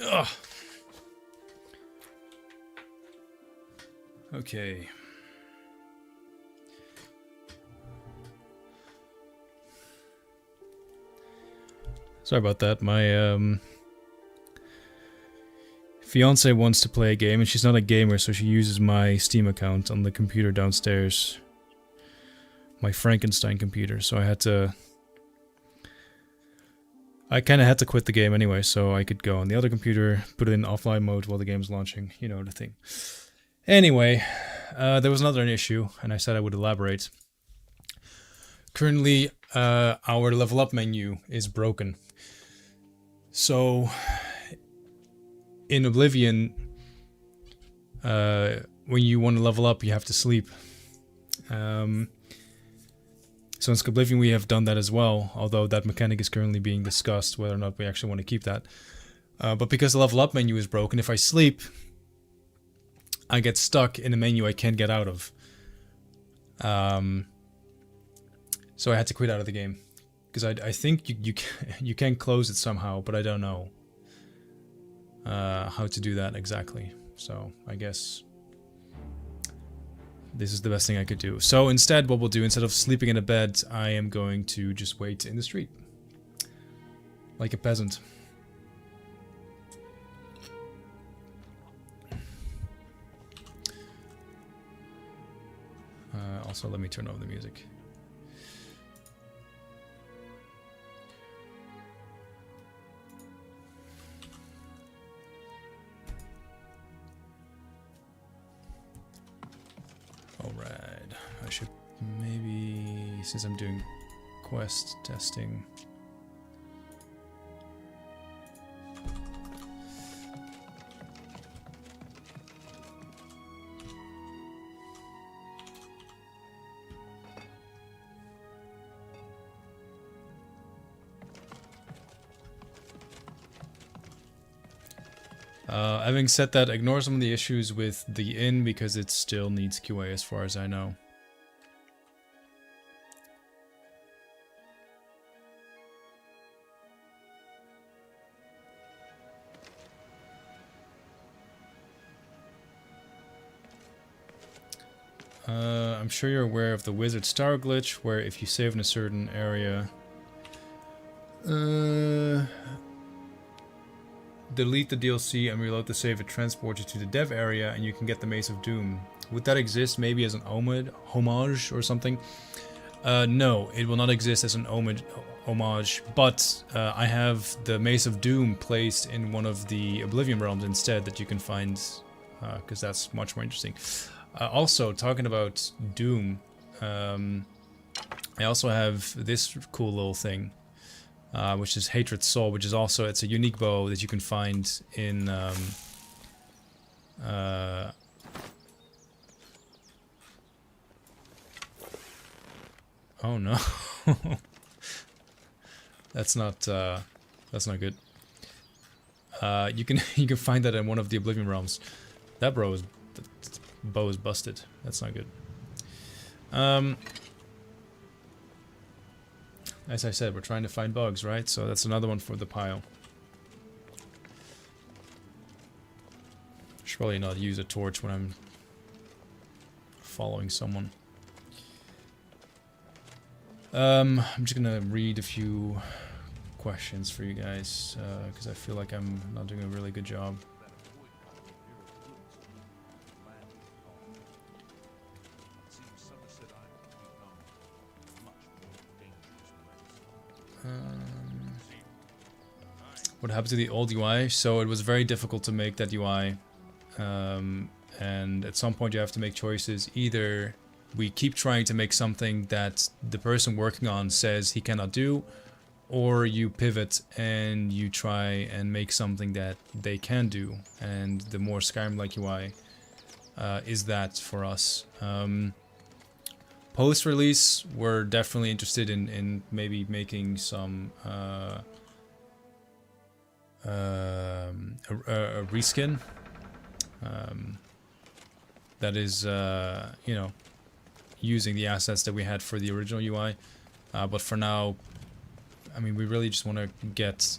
Ugh. Okay. Sorry about that. My fiance wants to play a game, and she's not a gamer, so she uses my Steam account on the computer downstairs. My Frankenstein computer, so I kind of had to quit the game anyway, so I could go on the other computer, put it in offline mode while the game's launching, you know the thing. Anyway, there was another issue, and I said I would elaborate. Currently, our level up menu is broken. So, in Oblivion, when you want to level up, you have to sleep. So in Skyblivion we have done that as well, although that mechanic is currently being discussed, whether or not we actually want to keep that. But because the level up menu is broken, if I sleep, I get stuck in a menu I can't get out of. So I had to quit out of the game. Because I think you can close it somehow, but I don't know how to do that exactly. So I guess this is the best thing I could do. So instead, what we'll do, instead of sleeping in a bed, I am going to just wait in the street. Like a peasant. Also, let me turn off the music. Alright, I should maybe, since I'm doing quest testing, having said that, ignore some of the issues with the inn because it still needs QA as far as I know. I'm sure you're aware of the Wizard Star glitch, where if you save in a certain area, delete the DLC and reload the save, it transports you to the dev area and you can get the Mace of Doom. Would that exist maybe as an homage or something? No, it will not exist as an homage, but I have the Mace of Doom placed in one of the Oblivion realms instead that you can find, because that's much more interesting. Also, talking about Doom, I also have this cool little thing. Which is Hatred Soul, which is also, it's a unique bow that you can find in oh no. that's not good. You can find that in one of the Oblivion realms. That bow is busted. That's not good. As I said, we're trying to find bugs, right? So that's another one for the pile. Should probably not use a torch when I'm following someone. I'm just gonna read a few questions for you guys, because I feel like I'm not doing a really good job. What happened to the old UI? So it was very difficult to make that UI, and at some point you have to make choices. Either we keep trying to make something that the person working on says he cannot do, or you pivot and you try and make something that they can do, and the more Skyrim-like UI is that for us. Post-release, we're definitely interested in maybe making some a reskin that is, you know, using the assets that we had for the original UI. But for now, I mean, we really just want to get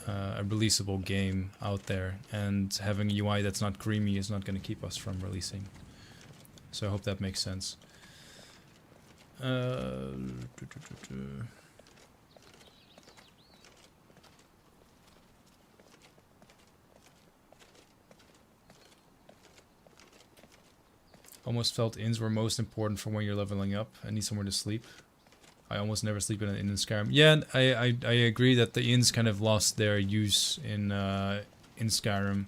a releasable game out there, and having a UI that's not creamy is not going to keep us from releasing. So I hope that makes sense. Almost felt inns were most important for when you're leveling up and need somewhere to sleep. I almost never sleep in an inn in Skyrim. Yeah, I agree that the inns kind of lost their use in Skyrim.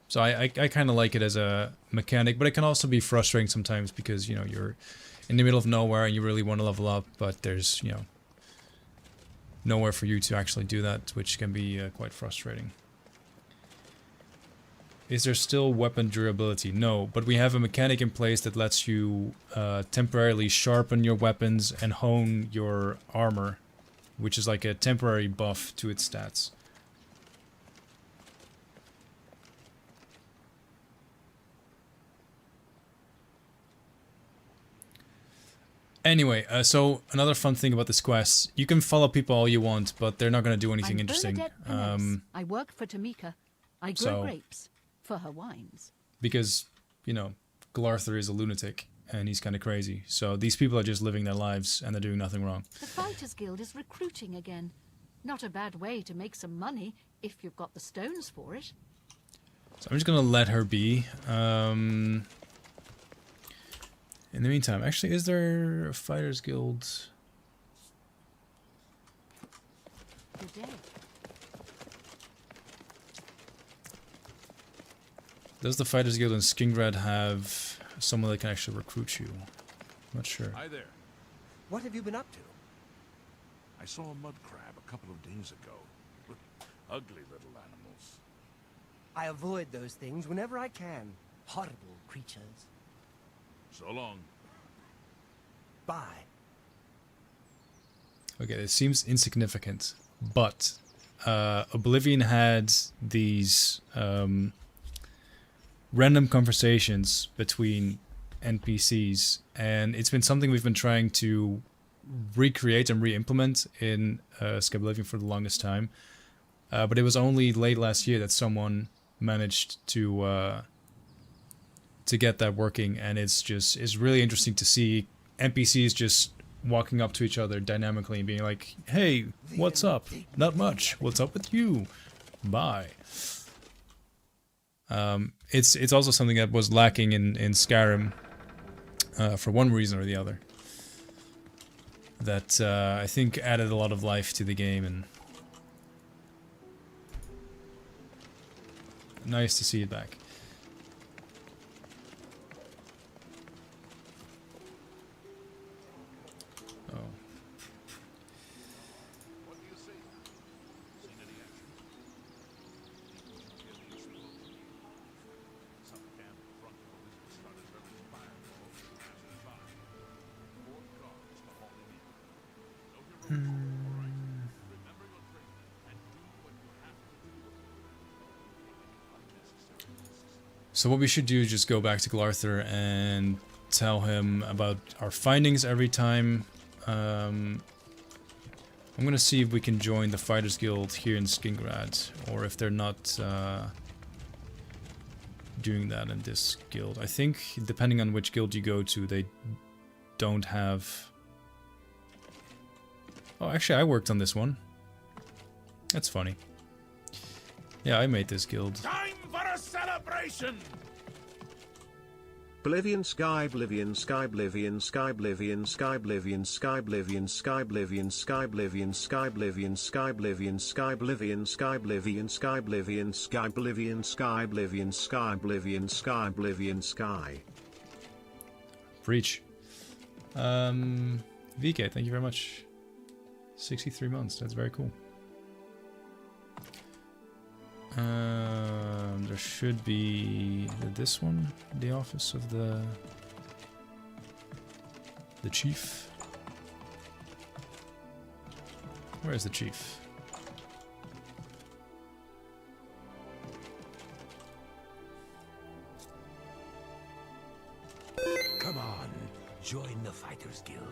So I kind of like it as a mechanic, but it can also be frustrating sometimes because, you know, you're in the middle of nowhere and you really want to level up, but there's, you know, nowhere for you to actually do that, which can be quite frustrating. Is there still weapon durability? No, but we have a mechanic in place that lets you temporarily sharpen your weapons and hone your armor, which is like a temporary buff to its stats. Anyway, so another fun thing about this quest, you can follow people all you want, but they're not going to do anything interesting. I work for Tamika. I grow grapes for her wines. Because, you know, Glarthur is a lunatic and he's kind of crazy. So these people are just living their lives and they're doing nothing wrong. The Fighters Guild is recruiting again. Not a bad way to make some money if you've got the stones for it. So I'm just going to let her be. In the meantime, actually, is there a Fighters Guild? Good day. Does the Fighters Guild in Skingrad have someone that can actually recruit you? I'm not sure. Hi there. What have you been up to? I saw a mud crab a couple of days ago. Ugly little animals. I avoid those things whenever I can. Horrible creatures. So long. Bye. Okay, it seems insignificant, but Oblivion had these random conversations between NPCs, and it's been something we've been trying to recreate and re-implement in Skyblivion for the longest time. But it was only late last year that someone managed to get that working, and it's really interesting to see NPCs just walking up to each other dynamically and being like, "Hey, what's up? Not much. What's up with you? Bye." It's also something that was lacking in Skyrim for one reason or the other. That I think added a lot of life to the game, and nice to see it back. Oh. So what we should do is just go back to Glarthur and tell him about our findings every time. I'm gonna see if we can join the Fighters Guild here in Skingrad, or if they're not doing that in this guild. I think depending on which guild you go to, they don't have... Oh, actually I worked on this one. That's funny. Yeah, I made this guild. Time for a celebration! Oblivion, Skyblivion, Skyblivion, Skyblivion, Skyblivion, Skyblivion, Skyblivion, Skyblivion, Skyblivion, Skyblivion, Skyblivion, Skyblivion, Skyblivion, Skyblivion, Skyblivion, Skyblivion, Skyblivion, Sky. Preach. VK, thank you very much. 63 months, that's very cool. There should be this one, the office of the chief. Where is the chief? Come on, join the Fighters Guild.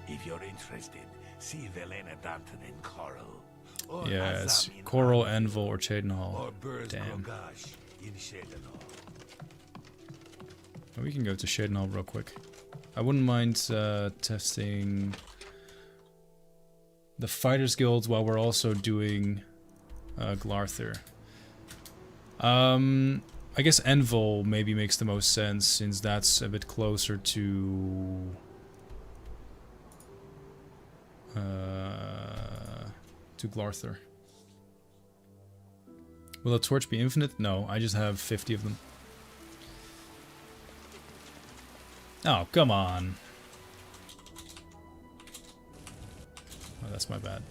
If you're interested, see Velena Danton in Coral. Or Yes, Azam in Coral, Arden, Anvil, or Chedenhall. or Burz Damn. Grogash in Chedenhall. We can go to Chedenhall real quick. I wouldn't mind testing the Fighters Guilds while we're also doing Glarther. I guess Envil maybe makes the most sense since that's a bit closer to Glarther. Will a torch be infinite? No, I just have 50 of them. Oh, come on. Oh, that's my bad.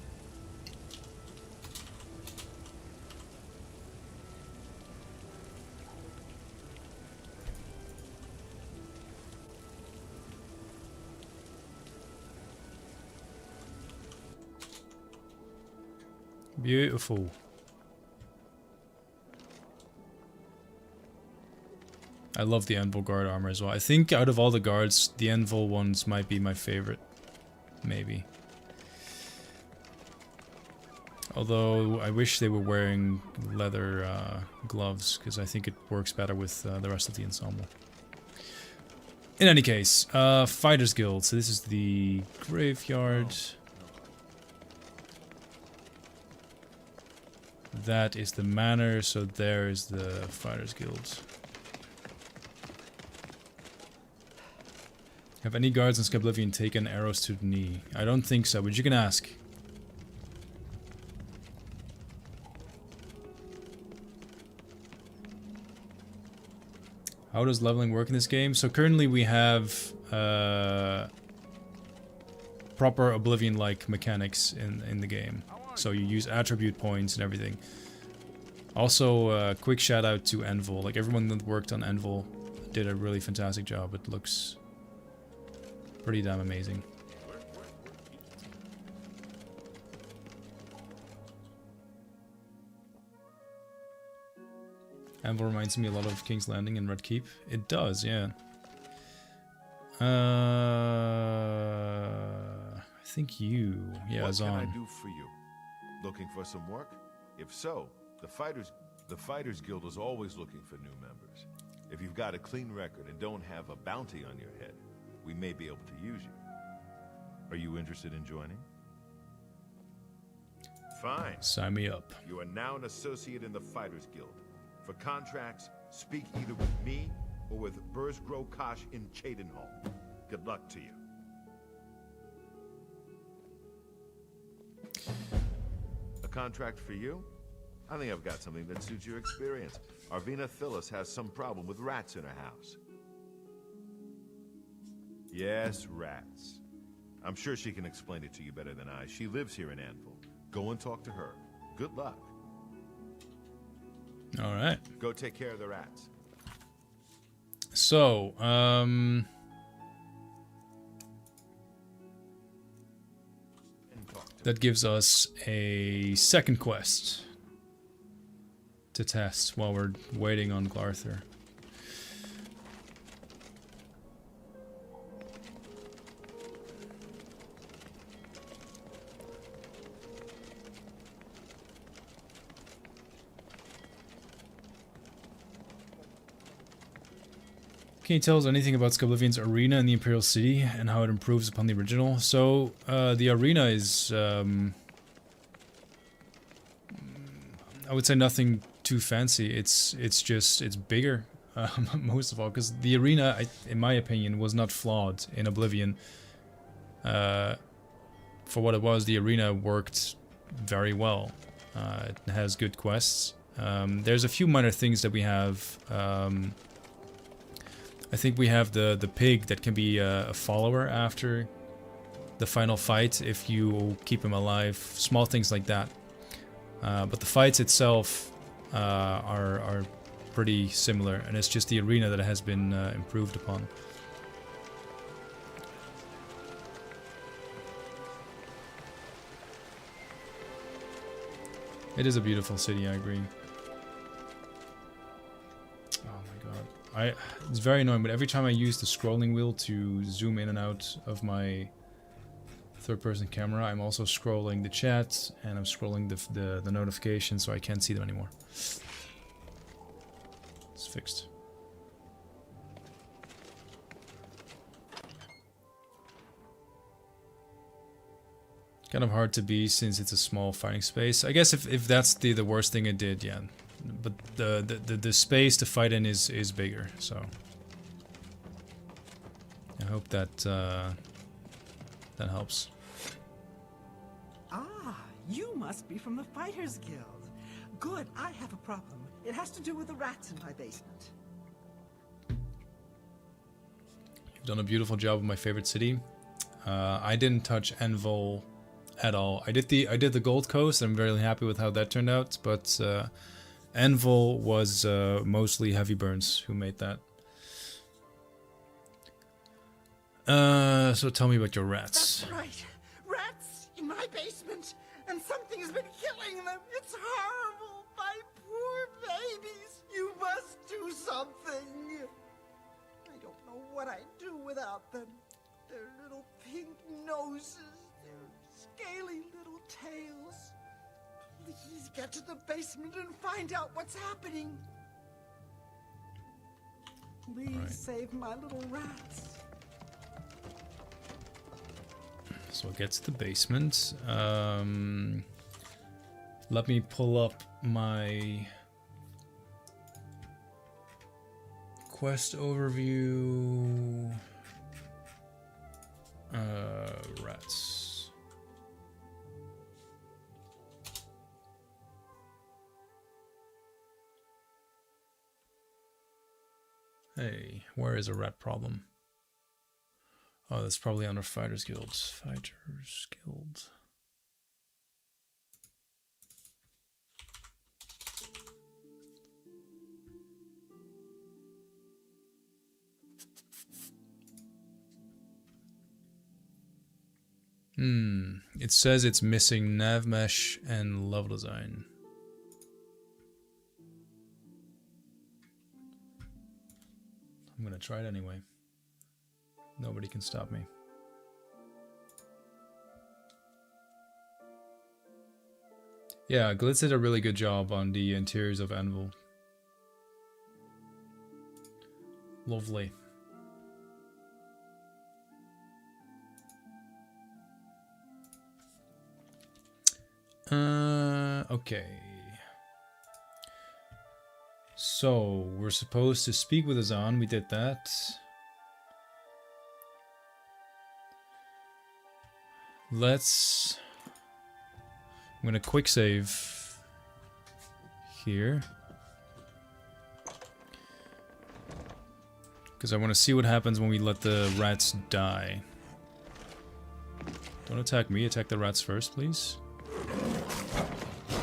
Beautiful. I love the Anvil guard armor as well. I think out of all the guards, the Anvil ones might be my favorite. Maybe. Although I wish they were wearing leather gloves, because I think it works better with the rest of the ensemble. In any case, Fighters Guild. So this is the graveyard. That is the manor, so there is the Fighters Guild. Have any guards in Skyblivion taken arrows to the knee? I don't think so, but you can ask. How does leveling work in this game? So currently we have proper Oblivion-like mechanics in the game. So you use attribute points and everything. Also, quick shout out to Anvil. Like everyone that worked on Anvil did a really fantastic job. It looks pretty damn amazing. Anvil reminds me a lot of King's Landing and Red Keep. It does, yeah. I think you, yeah, What Zon. can I do for you? Looking for some work? If so, the Fighters Guild is always looking for new members. If you've got a clean record and don't have a bounty on your head, we may be able to use you. Are you interested in joining? Fine. Sign me up. You are now an associate in the Fighters Guild. For contracts, speak either with me or with Burz Grogash in Chedenhall. Good luck to you. A contract for you? I think I've got something that suits your experience. Arvina Phyllis has some problem with rats in her house. Yes, rats. I'm sure she can explain it to you better than I. She lives here in Anvil. Go and talk to her. Good luck. All right. Go take care of the rats. So, that gives us a second quest to test while we're waiting on Glarther. Can you tell us anything about Skyblivion's arena in the Imperial City and how it improves upon the original? So, the arena is, I would say nothing too fancy. It's bigger, most of all, because the arena, in my opinion, was not flawed in Oblivion. For what it was, the arena worked very well. It has good quests. There's a few minor things that we have. I think we have the pig that can be a follower after the final fight if you keep him alive. Small things like that. But the fights itself are pretty similar, and it's just the arena that has been improved upon. It is a beautiful city, I agree. It's very annoying, but every time I use the scrolling wheel to zoom in and out of my third-person camera. I'm also scrolling the chat, and I'm scrolling the notifications, so I can't see them anymore. It's fixed. Kind of hard to be since it's a small fighting space. I guess if that's the worst thing it did, yeah. But the space to fight in is bigger, so I hope that that helps. Ah, you must be from the Fighters Guild. Good, I have a problem. It has to do with the rats in my basement. You've done a beautiful job of my favorite city. I didn't touch Envol at all. I did the Gold Coast. I'm very happy with how that turned out, but Envol was mostly Heavy Burns who made that. So tell me about your rats. That's right. Rats in my basement, and something has been killing them. It's horrible. My poor babies. You must do something. I don't know what I'd do without them. Their little pink noses, their scaly little tails. Please get to the basement and find out what's happening. Please save my little rats. So I'll get to the basement. Let me pull up my quest overview. Rats. Hey, where is a rat problem? Oh, that's probably under Fighters Guild. Fighters Guild. It says it's missing nav mesh and level design. I'm gonna try it anyway. Nobody can stop me. Yeah, Glitz did a really good job on the interiors of Anvil. Lovely. Okay. So, we're supposed to speak with Azan. We did that. Let's... I'm gonna quick save here. Because I want to see what happens when we let the rats die. Don't attack me, attack the rats first, please.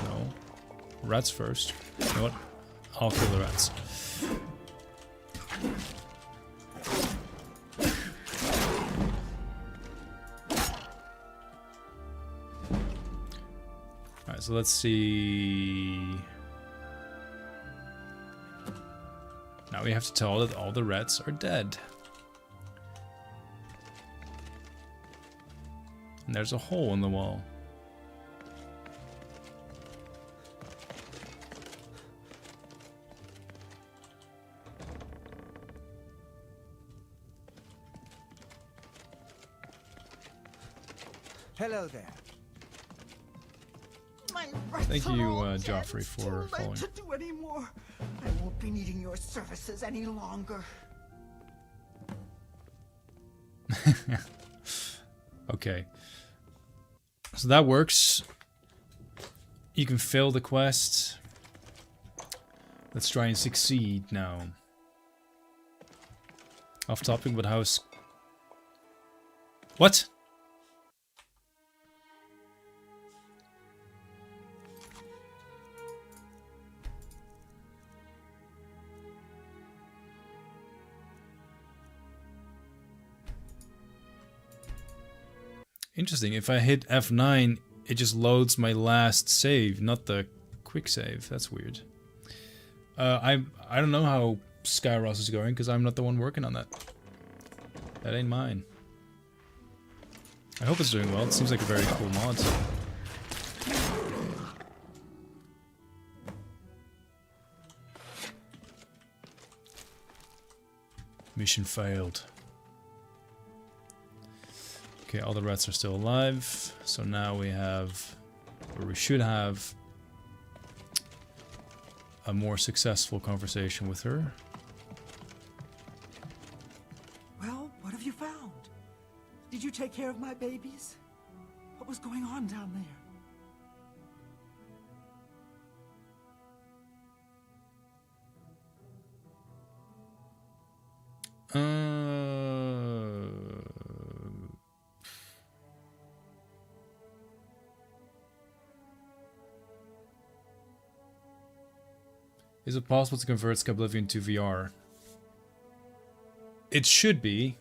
No. Rats first. You know what? I'll kill the rats. Alright, so let's see. Now we have to tell that all the rats are dead. And there's a hole in the wall. Hello there. Thank you, Joffrey, for following. To do anymore. I won't be needing your services any longer. Okay. So that works. You can fail the quest. Let's try and succeed now. Off topic, but how's... What? Interesting. If I hit F9, it just loads my last save, not the quick save. That's weird. I don't know how Skyros is going because I'm not the one working on that. That ain't mine. I hope it's doing well. It seems like a very cool mod. Mission failed. Okay, all the rats are still alive. So now we have, or we should have, a more successful conversation with her. Well, what have you found? Did you take care of my babies? What was going on down there? Is it possible to convert Skyblivion to VR? It should be,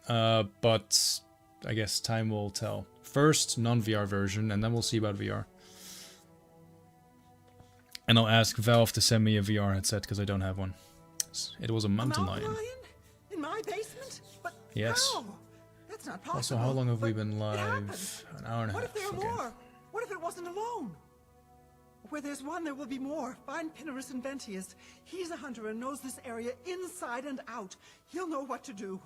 but I guess time will tell. First, non-VR version, and then we'll see about VR. And I'll ask Valve to send me a VR headset because I don't have one. It was a mountain lion. In my basement? But yes. how? That's not possible. Also, how long have we been live? An hour and a half. What if there are Okay. more? What if it wasn't alone? Where there's one, there will be more. Find Pinarus Inventius. He's a hunter and knows this area inside and out. He'll know what to do.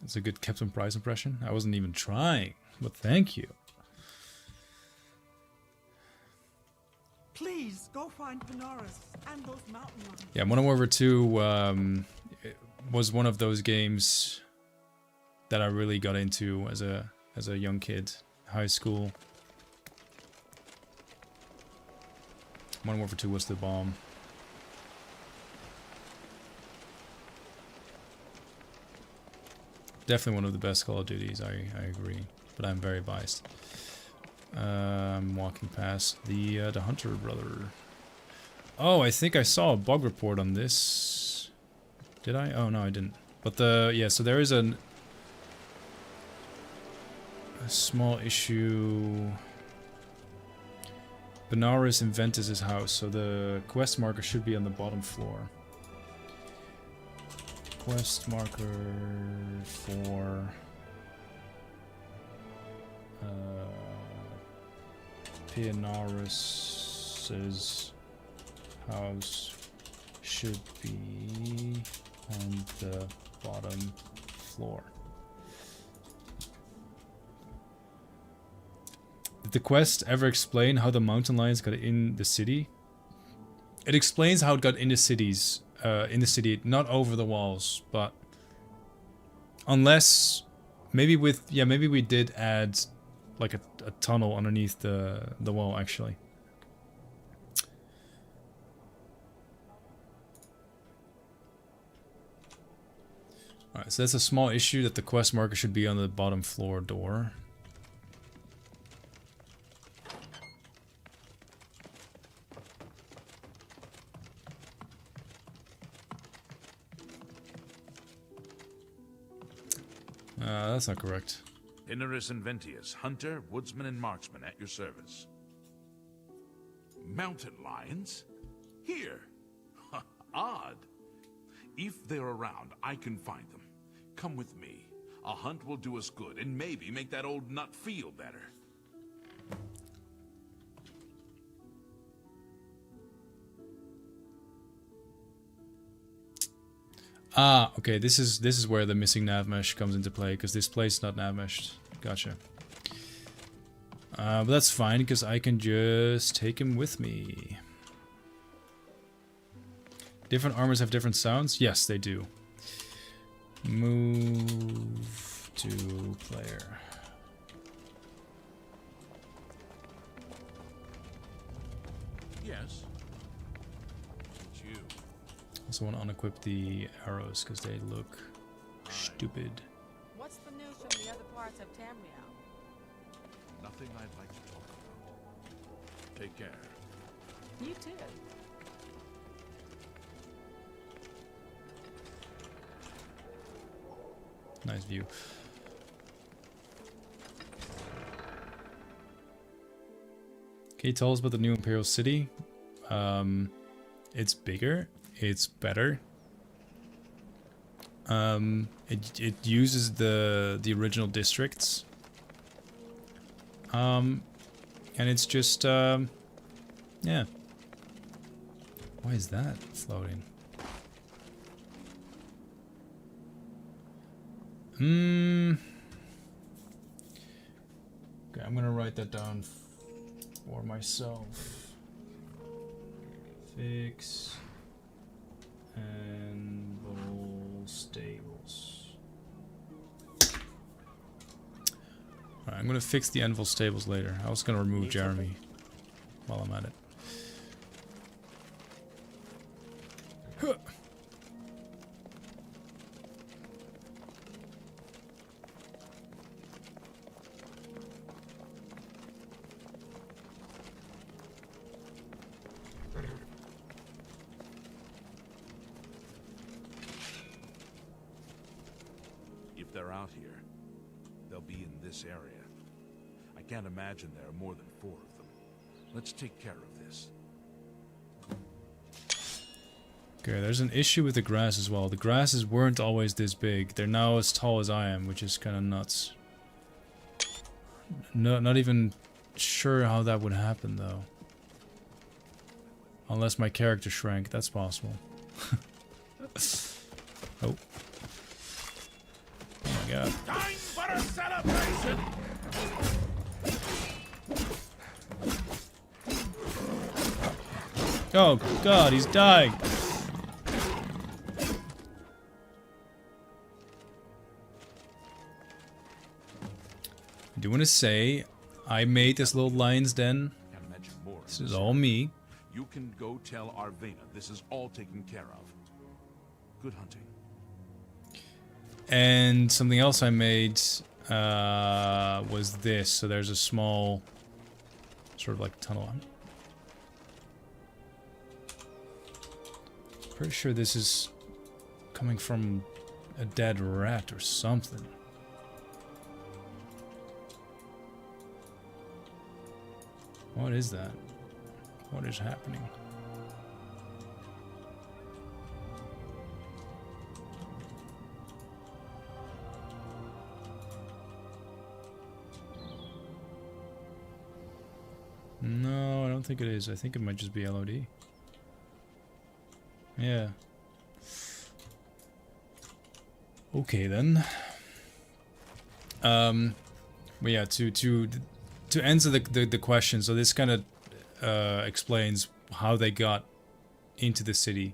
That's a good Captain Price impression. I wasn't even trying, but thank you. Please, go find Pinarus and those mountain lions. Yeah, Modern Warfare 2 it was one of those games that I really got into as a young kid, high school. Modern Warfare 2 was the bomb. Definitely one of the best Call of Duties, I agree. But I'm very biased. I'm walking past the Hunter brother. Oh, I think I saw a bug report on this. Did I? Oh, no, I didn't. But yeah, so there is a small issue. Benares in Ventus's house, so the quest marker should be on the bottom floor. Quest marker for Benares's house should be on the bottom floor. Did the quest ever explain how the mountain lions got in the city? It explains how it got in the cities, not over the walls, but unless maybe maybe we did add like a tunnel underneath the wall actually. Alright, so that's a small issue that the quest marker should be on the bottom floor door. That's not correct. Pinarus Inventius, hunter, woodsman, and marksman at your service. Mountain lions? Here? Odd. If they're around, I can find them. Come with me. A hunt will do us good, and maybe make that old nut feel better. Ah, okay, this is where the missing nav mesh comes into play, because this place is not nav meshed. Gotcha. But that's fine, because I can just take him with me. Different armors have different sounds? Yes, they do. Move to player. Yes. It's you. Also want to unequip the arrows because they look stupid. What's the news from the other parts of Tamriel? Nothing I'd like to talk about. Take care. You too. Nice view. Can you tell us about the new Imperial City? It's bigger. It's better. It uses the original districts. And it's just yeah. Why is that floating? Okay, I'm gonna write that down for myself. Fix Anvil Stables. Alright, I'm gonna fix the Anvil Stables later. I was gonna remove Jeremy while I'm at it. Huh. If they're out here, they'll be in this area. I can't imagine there are more than 4 of them. Let's take care of this. Okay, there's an issue with the grass as well. The grasses weren't always this big. They're now as tall as I am, which is kind of nuts. No, not even sure how that would happen, though. Unless my character shrank, that's possible. Oh. Oh my god. Time for a celebration! Oh god, he's dying! I do want to say, I made this little lion's den. This is all me. You can go tell Arvena this is all taken care of. Good hunting. And something else I made was this. So there's a small sort of like tunnel. Pretty sure this is coming from a dead rat or something. What is that? What is happening? No, I don't think it is. I think it might just be LOD. Yeah. Okay then. But yeah, to answer the question, so this kind of explains how they got into the city.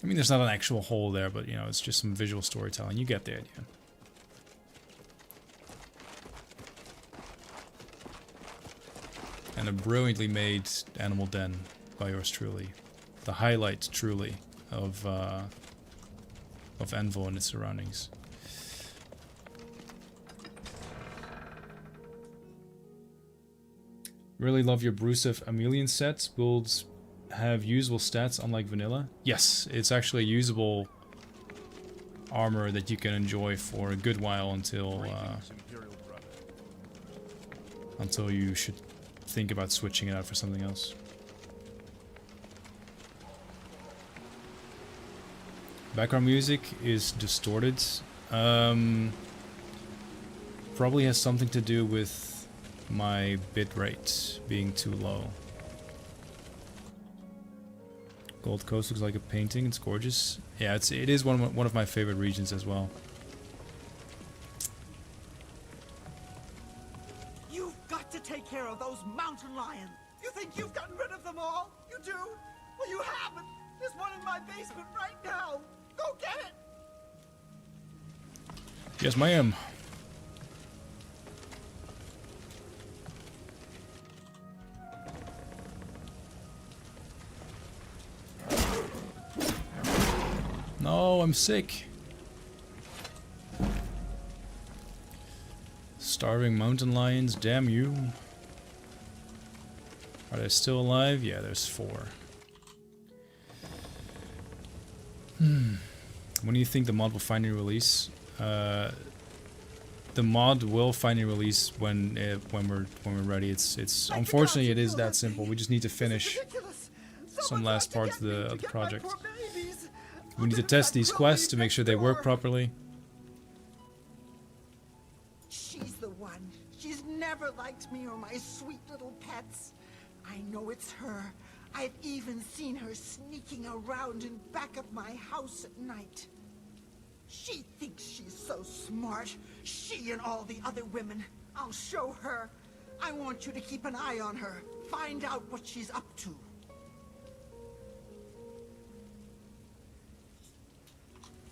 I mean, there's not an actual hole there, but you know, it's just some visual storytelling. You get the idea. And a brilliantly made animal den by yours truly. The highlight, truly, of Anvil and its surroundings. Really love your Brucev Amelian set. Builds have usable stats unlike vanilla. Yes, it's actually a usable armor that you can enjoy for a good while until you should think about switching it out for something else. Background music is distorted. Probably has something to do with my bitrate being too low. Gold Coast looks like a painting. It's gorgeous. Yeah, it is one of my favorite regions as well. You've got to take care of those mountain lions. You think you've gotten rid of them all? You do? Well, you haven't. There's one in my basement right now. Go get it. Yes, ma'am. No, I'm sick. Starving mountain lions, damn you. Are they still alive? Yeah, there's 4. When do you think the mod will finally release? The mod will finally release when we're ready. It's unfortunately it is that simple. We just need to finish some last parts of the project. We need to test these quests to make sure they work properly. She's the one. She's never liked me or my sweet little pets. I know it's her. I've even seen her sneaking around in back of my house at night. She thinks she's so smart. She and all the other women. I'll show her. I want you to keep an eye on her. Find out what she's up to.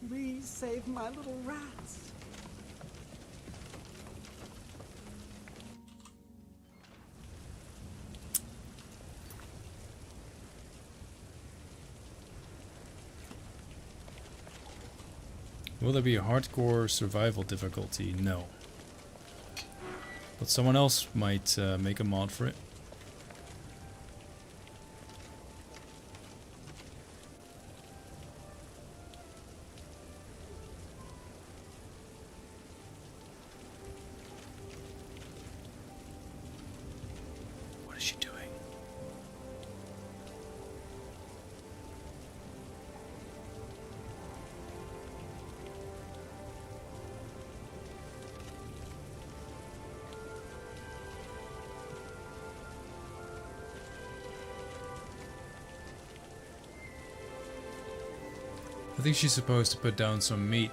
Please save my little rats. Will there be a hardcore survival difficulty? No. But someone else might make a mod for it. What is she doing? I think she's supposed to put down some meat,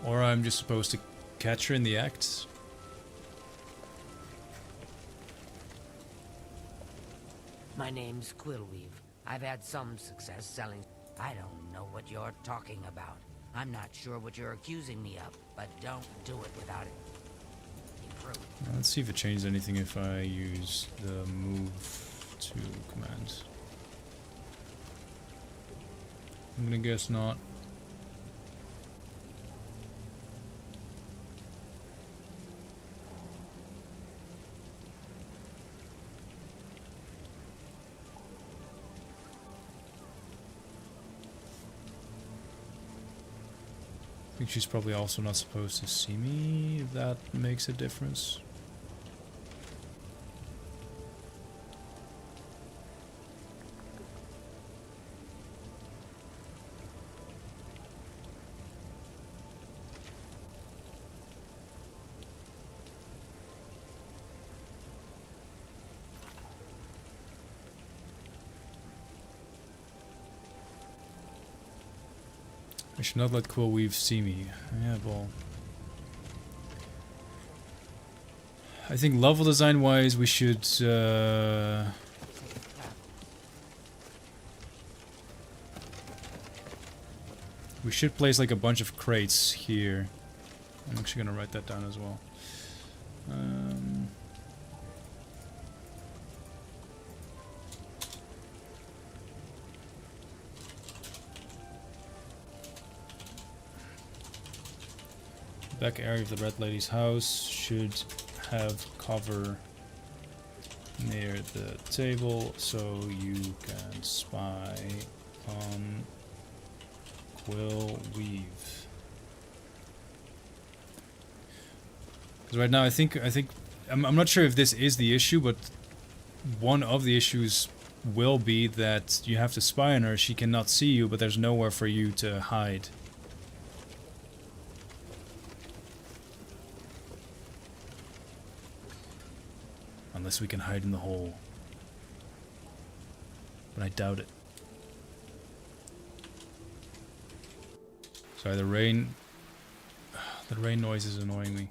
or I'm just supposed to catch her in the act. My name's Quillweave. I've had some success selling. I don't know what you're talking about. I'm not sure what you're accusing me of, but don't do it without it. Let's see if it changes anything if I use the move to command. I'm gonna guess not. I think she's probably also not supposed to see me, if that makes a difference. I should not let Quillweave see me. Yeah, well. I think level design wise we should place like a bunch of crates here. I'm actually gonna write that down as well. Back area of the Red Lady's house should have cover near the table so you can spy on Quillweave. Because right now I think I'm not sure if this is the issue, but one of the issues will be that you have to spy on her. She cannot see you, but there's nowhere for you to hide. Unless we can hide in the hole. But I doubt it. Sorry, the rain noise is annoying me.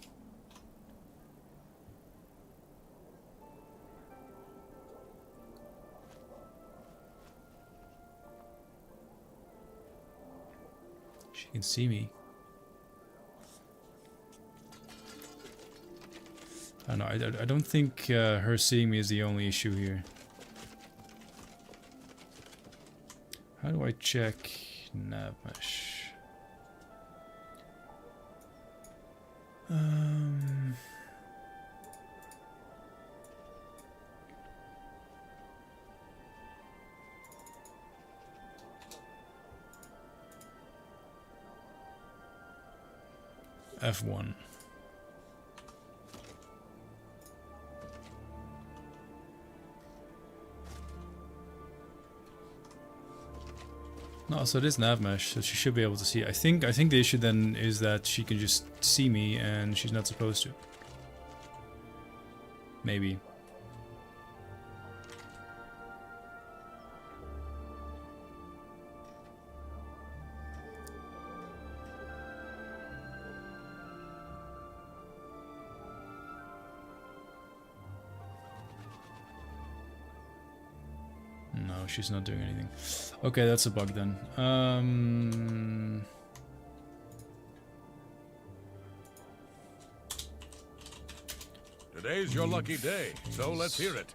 She can see me. I don't know, I don't think her seeing me is the only issue here. How do I check nav mesh? F1. No, so it is nav mesh, so she should be able to see. I think the issue then is that she can just see me and she's not supposed to. Maybe. No, she's not doing anything. Okay, that's a bug then. Today's your lucky day, so let's hear it.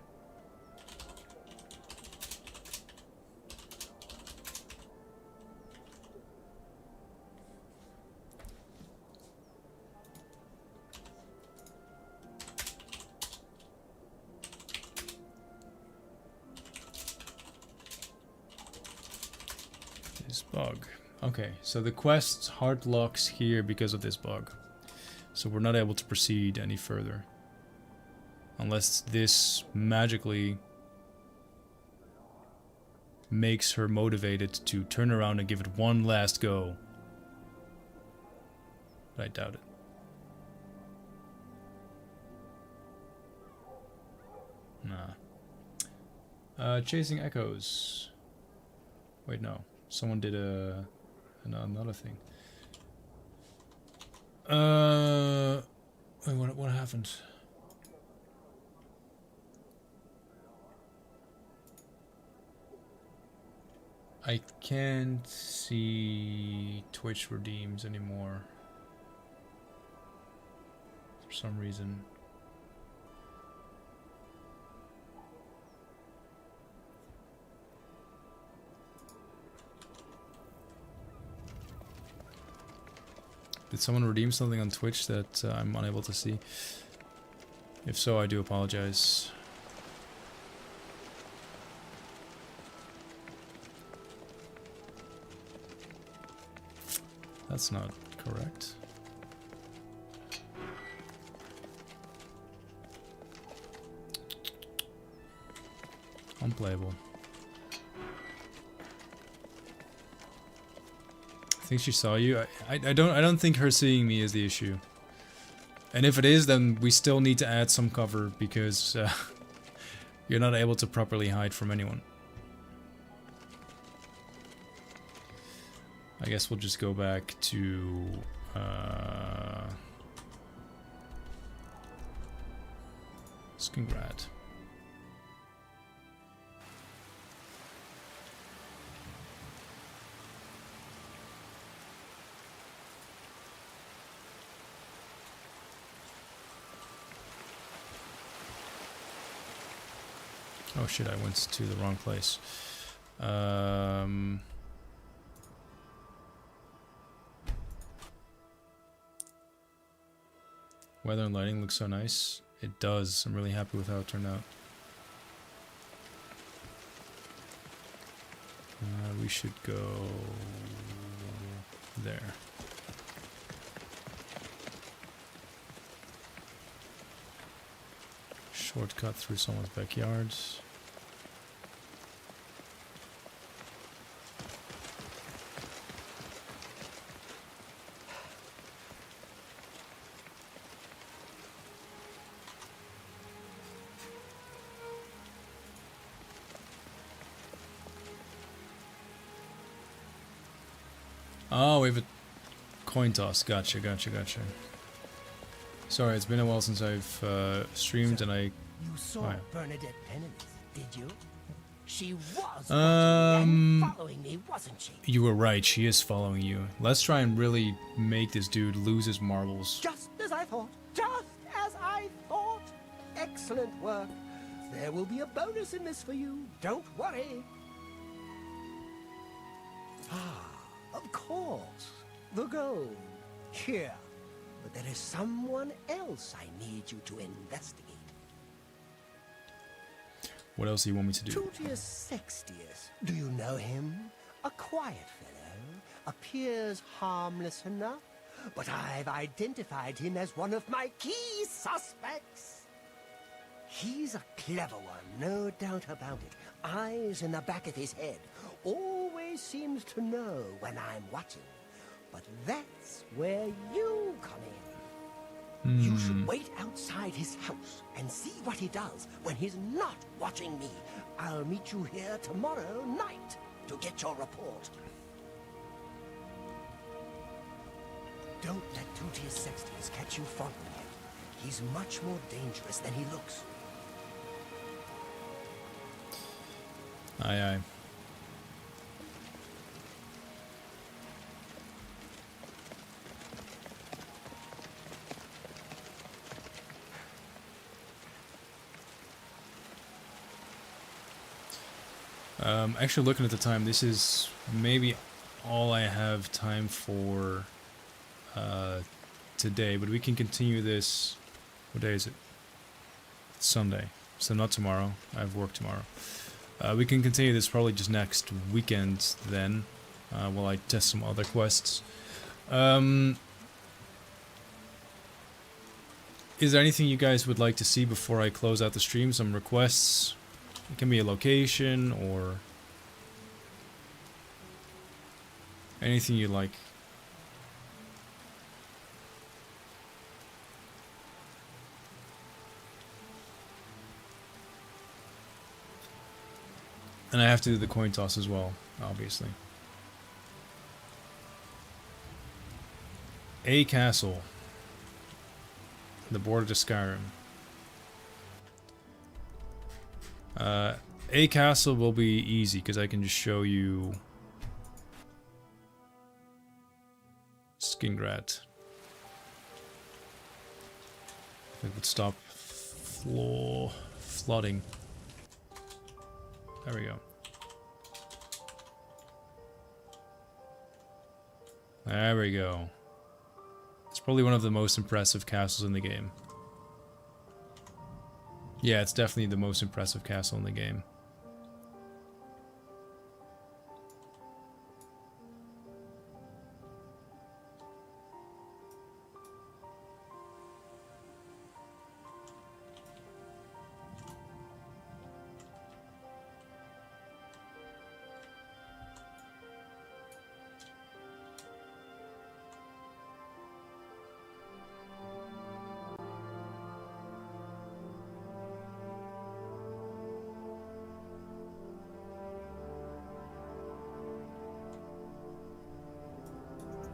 This bug. Okay, so the quest hard locks here because of this bug. So we're not able to proceed any further. Unless this magically makes her motivated to turn around and give it one last go. But I doubt it. Nah. Chasing echoes. Wait, no. Someone did another thing. Wait, what happened? I can't see Twitch redeems anymore for some reason. Did someone redeem something on Twitch that I'm unable to see? If so, I do apologize. That's not correct. Unplayable. I think she saw you. I don't think her seeing me is the issue. And if it is, then we still need to add some cover because you're not able to properly hide from anyone. I guess we'll just go back to Skingrad. Oh shit, I went to the wrong place. Weather and lighting looks so nice. It does. I'm really happy with how it turned out. We should go there. Shortcut through someone's backyard. Oh, we have a coin toss. Gotcha. Sorry, it's been a while since I've streamed, So, and I... You saw Bernadette Pennant, did you? She was following me, wasn't she? You were right, she is following you. Let's try and really make this dude lose his marbles. Just as I thought. Just as I thought. Excellent work. There will be a bonus in this for you. Don't worry. Ah, of course. The gold. Here. But there is someone else I need you to investigate. What else do you want me to do? Tutius Sextius. Do you know him? A quiet fellow. Appears harmless enough. But I've identified him as one of my key suspects. He's a clever one, no doubt about it. Eyes in the back of his head. always seems to know when I'm watching. But that's where you come in. You should wait outside his house and see what he does when he's not watching me. I'll meet you here tomorrow night to get your report. Don't let Tutius Sextius catch you fondling him. He's much more dangerous than he looks. Aye, aye. Actually, looking at the time, this is maybe all I have time for today, but we can continue this. What day is it? It's Sunday, so not tomorrow. I have work tomorrow. We can continue this probably just next weekend then, while I test some other quests. Is there anything you guys would like to see before I close out the stream? Some requests? It can be a location or anything you like. And I have to do the coin toss as well, obviously. A castle. The border to Skyrim. A castle will be easy because I can just show you Skingrad. If it would stop flooding. There we go. There we go. It's probably one of the most impressive castles in the game. Yeah, it's definitely the most impressive castle in the game.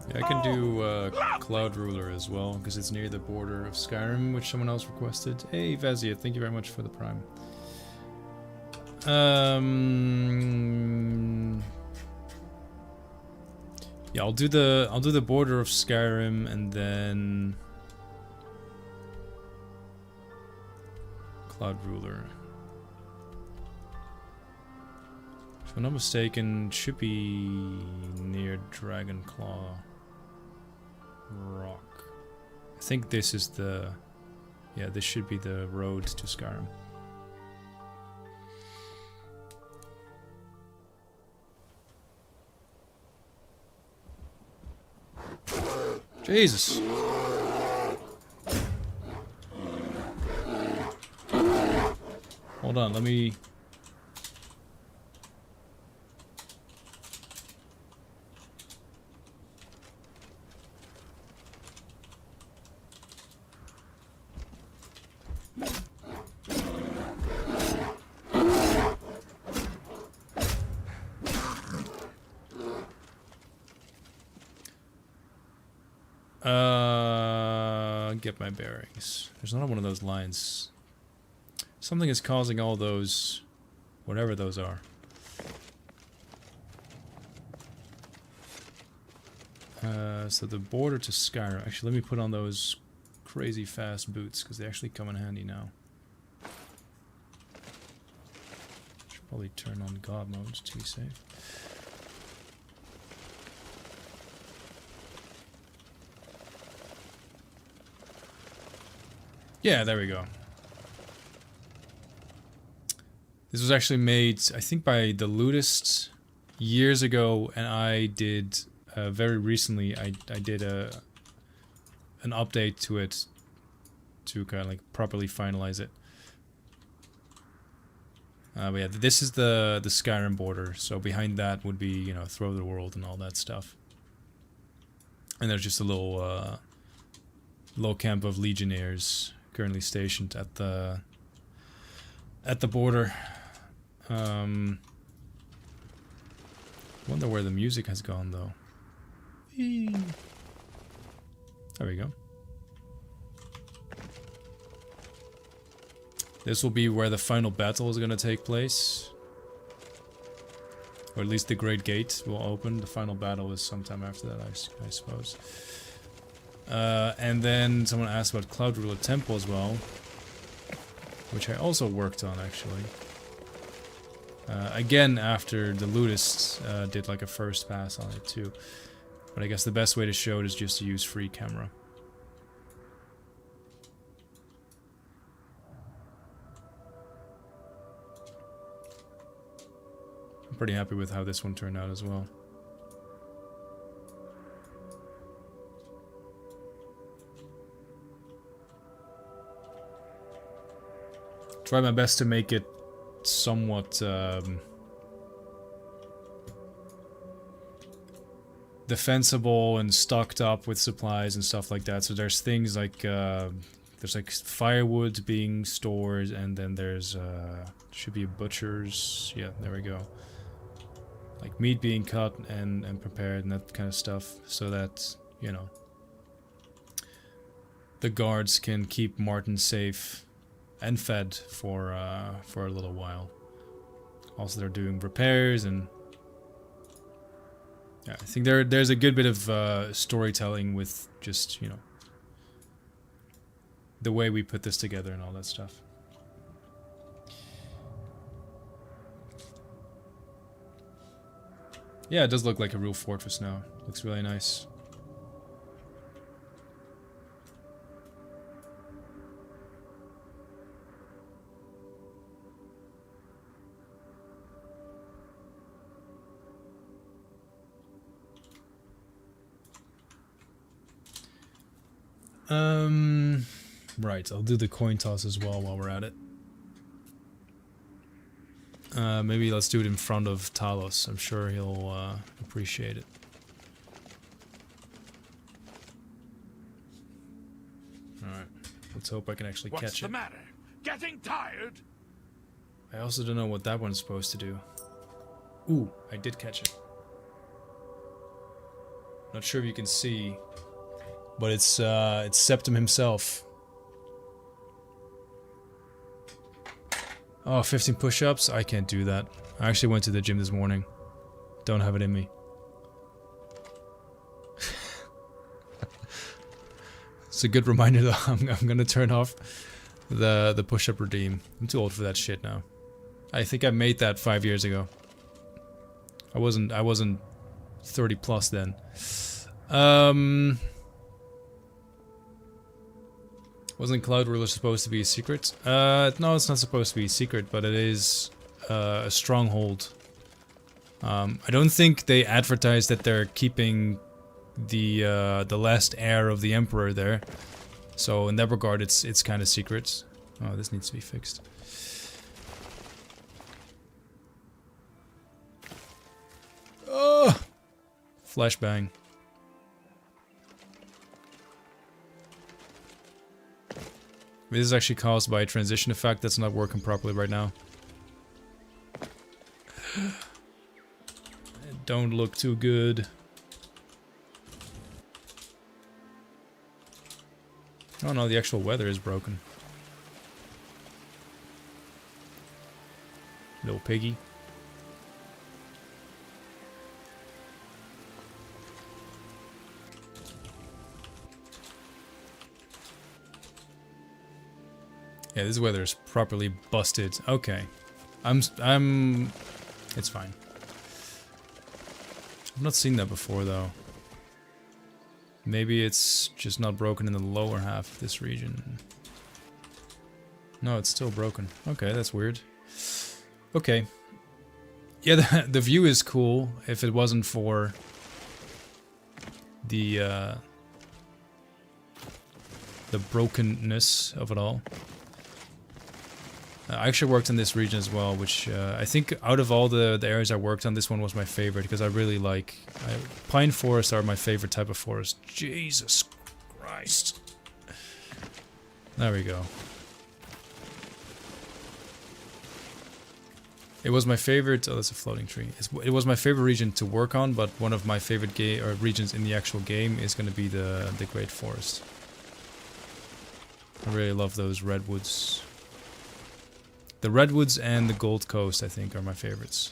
Yeah, I can do Cloud Ruler as well, because it's near the border of Skyrim, which someone else requested. Hey, Vezia, thank you very much for the Prime. Yeah, I'll do the border of Skyrim and then Cloud Ruler. If I'm not mistaken, it should be near Dragonclaw Rock. I think this is the... Yeah, this should be the road to Skyrim. Jesus! Hold on, let me... Get my bearings. There's not one of those lines. Something is causing all those, whatever those are. So the border to Skyrim. Actually, let me put on those crazy fast boots because they actually come in handy now. Should probably turn on God mode to be safe. Yeah, there we go. This was actually made, I think, by the Ludist years ago, and I did very recently. I did an update to it to kind of like properly finalize it. But yeah, this is the Skyrim border. So behind that would be, you know, Throw the World and all that stuff. And there's just a little camp of legionnaires currently stationed at the border. Wonder where the music has gone though. Whee. There we go. This will be where the final battle is going to take place. Or at least the Great Gate will open. The final battle is sometime after that, I suppose. And then someone asked about Cloud Ruler Temple as well. Which I also worked on, actually. Again, after the Ludists did like a first pass on it too. But I guess the best way to show it is just to use free camera. I'm pretty happy with how this one turned out as well. Try my best to make it somewhat defensible and stocked up with supplies and stuff like that. So there's things like there's like firewood being stored, and then there's should be a butcher's. Yeah, there we go. Like meat being cut and prepared and that kind of stuff, so that, you know, the guards can keep Martin safe and fed for a little while. Also, they're doing repairs, and yeah, I think there's a good bit of storytelling with just, you know, the way we put this together and all that stuff. Yeah, it does look like a real fortress now. Looks really nice. Right, I'll do the coin toss as well while we're at it. Maybe let's do it in front of Talos. I'm sure he'll appreciate it. Alright, let's hope I can actually catch it. What's the matter? Getting tired? I also don't know what that one's supposed to do. Ooh, I did catch it. Not sure if you can see, but it's Septim himself. Oh, 15 push-ups? I can't do that. I actually went to the gym this morning. Don't have it in me. It's a good reminder though. I'm gonna turn off the push-up redeem. I'm too old for that shit now. I think I made that 5 years ago. I wasn't 30 plus then. Wasn't Cloud Ruler supposed to be a secret? No, it's not supposed to be a secret, but it is a stronghold. I don't think they advertised that they're keeping the last heir of the Emperor there. So in that regard, it's kind of secret. Oh, this needs to be fixed. Oh! Flashbang. This is actually caused by a transition effect that's not working properly right now. Don't look too good. Oh no, the actual weather is broken. Little piggy. Yeah, this weather is properly busted. Okay. It's fine. I've not seen that before though. Maybe it's just not broken in the lower half of this region. No, it's still broken. Okay, that's weird. Okay. Yeah, the view is cool if it wasn't for the brokenness of it all. I actually worked in this region as well, which I think out of all the areas I worked on, this one was my favorite because I really like... pine forests are my favorite type of forest. Jesus Christ. There we go. It was my favorite... Oh, that's a floating tree. It was my favorite region to work on, but one of my favorite regions in the actual game is going to be the Great Forest. I really love those redwoods. The redwoods and the Gold Coast, I think, are my favorites.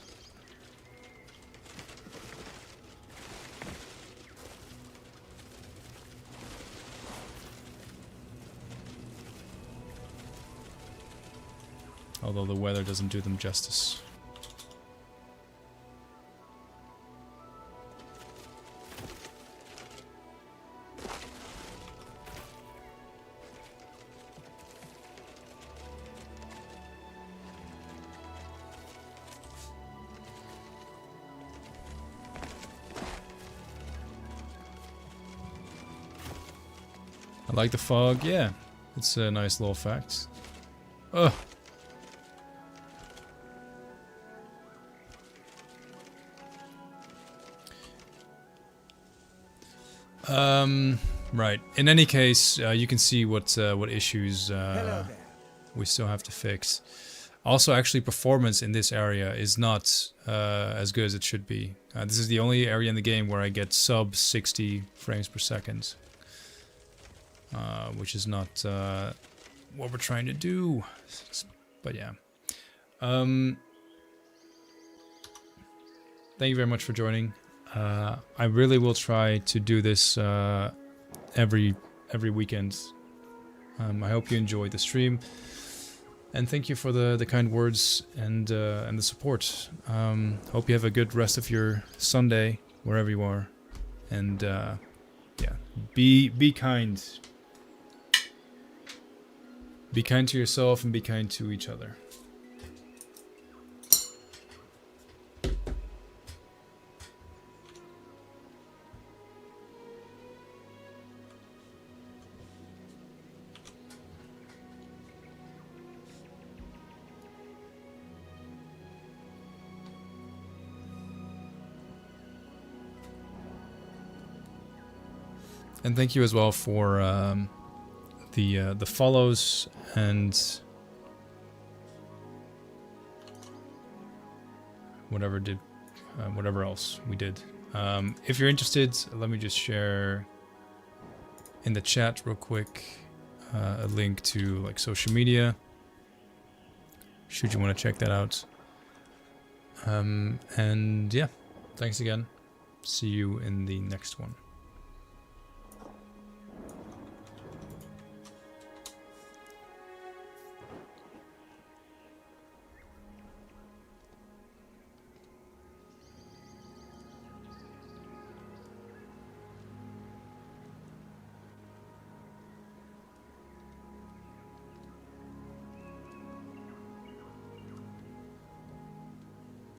Although the weather doesn't do them justice. I like the fog, yeah. It's a nice little fact. Ugh. Right. In any case, you can see what issues we still have to fix. Also, actually, performance in this area is not as good as it should be. This is the only area in the game where I get sub 60 frames per second. Which is not what we're trying to do. But yeah. Thank you very much for joining. I really will try to do this every weekend. I hope you enjoyed the stream, and thank you for the kind words and the support. Hope you have a good rest of your Sunday wherever you are, and yeah, be kind. Be kind to yourself and be kind to each other. And thank you as well for the follows and whatever else we did. If you're interested, let me just share in the chat real quick a link to like social media, should you want to check that out. And yeah, thanks again. See you in the next one.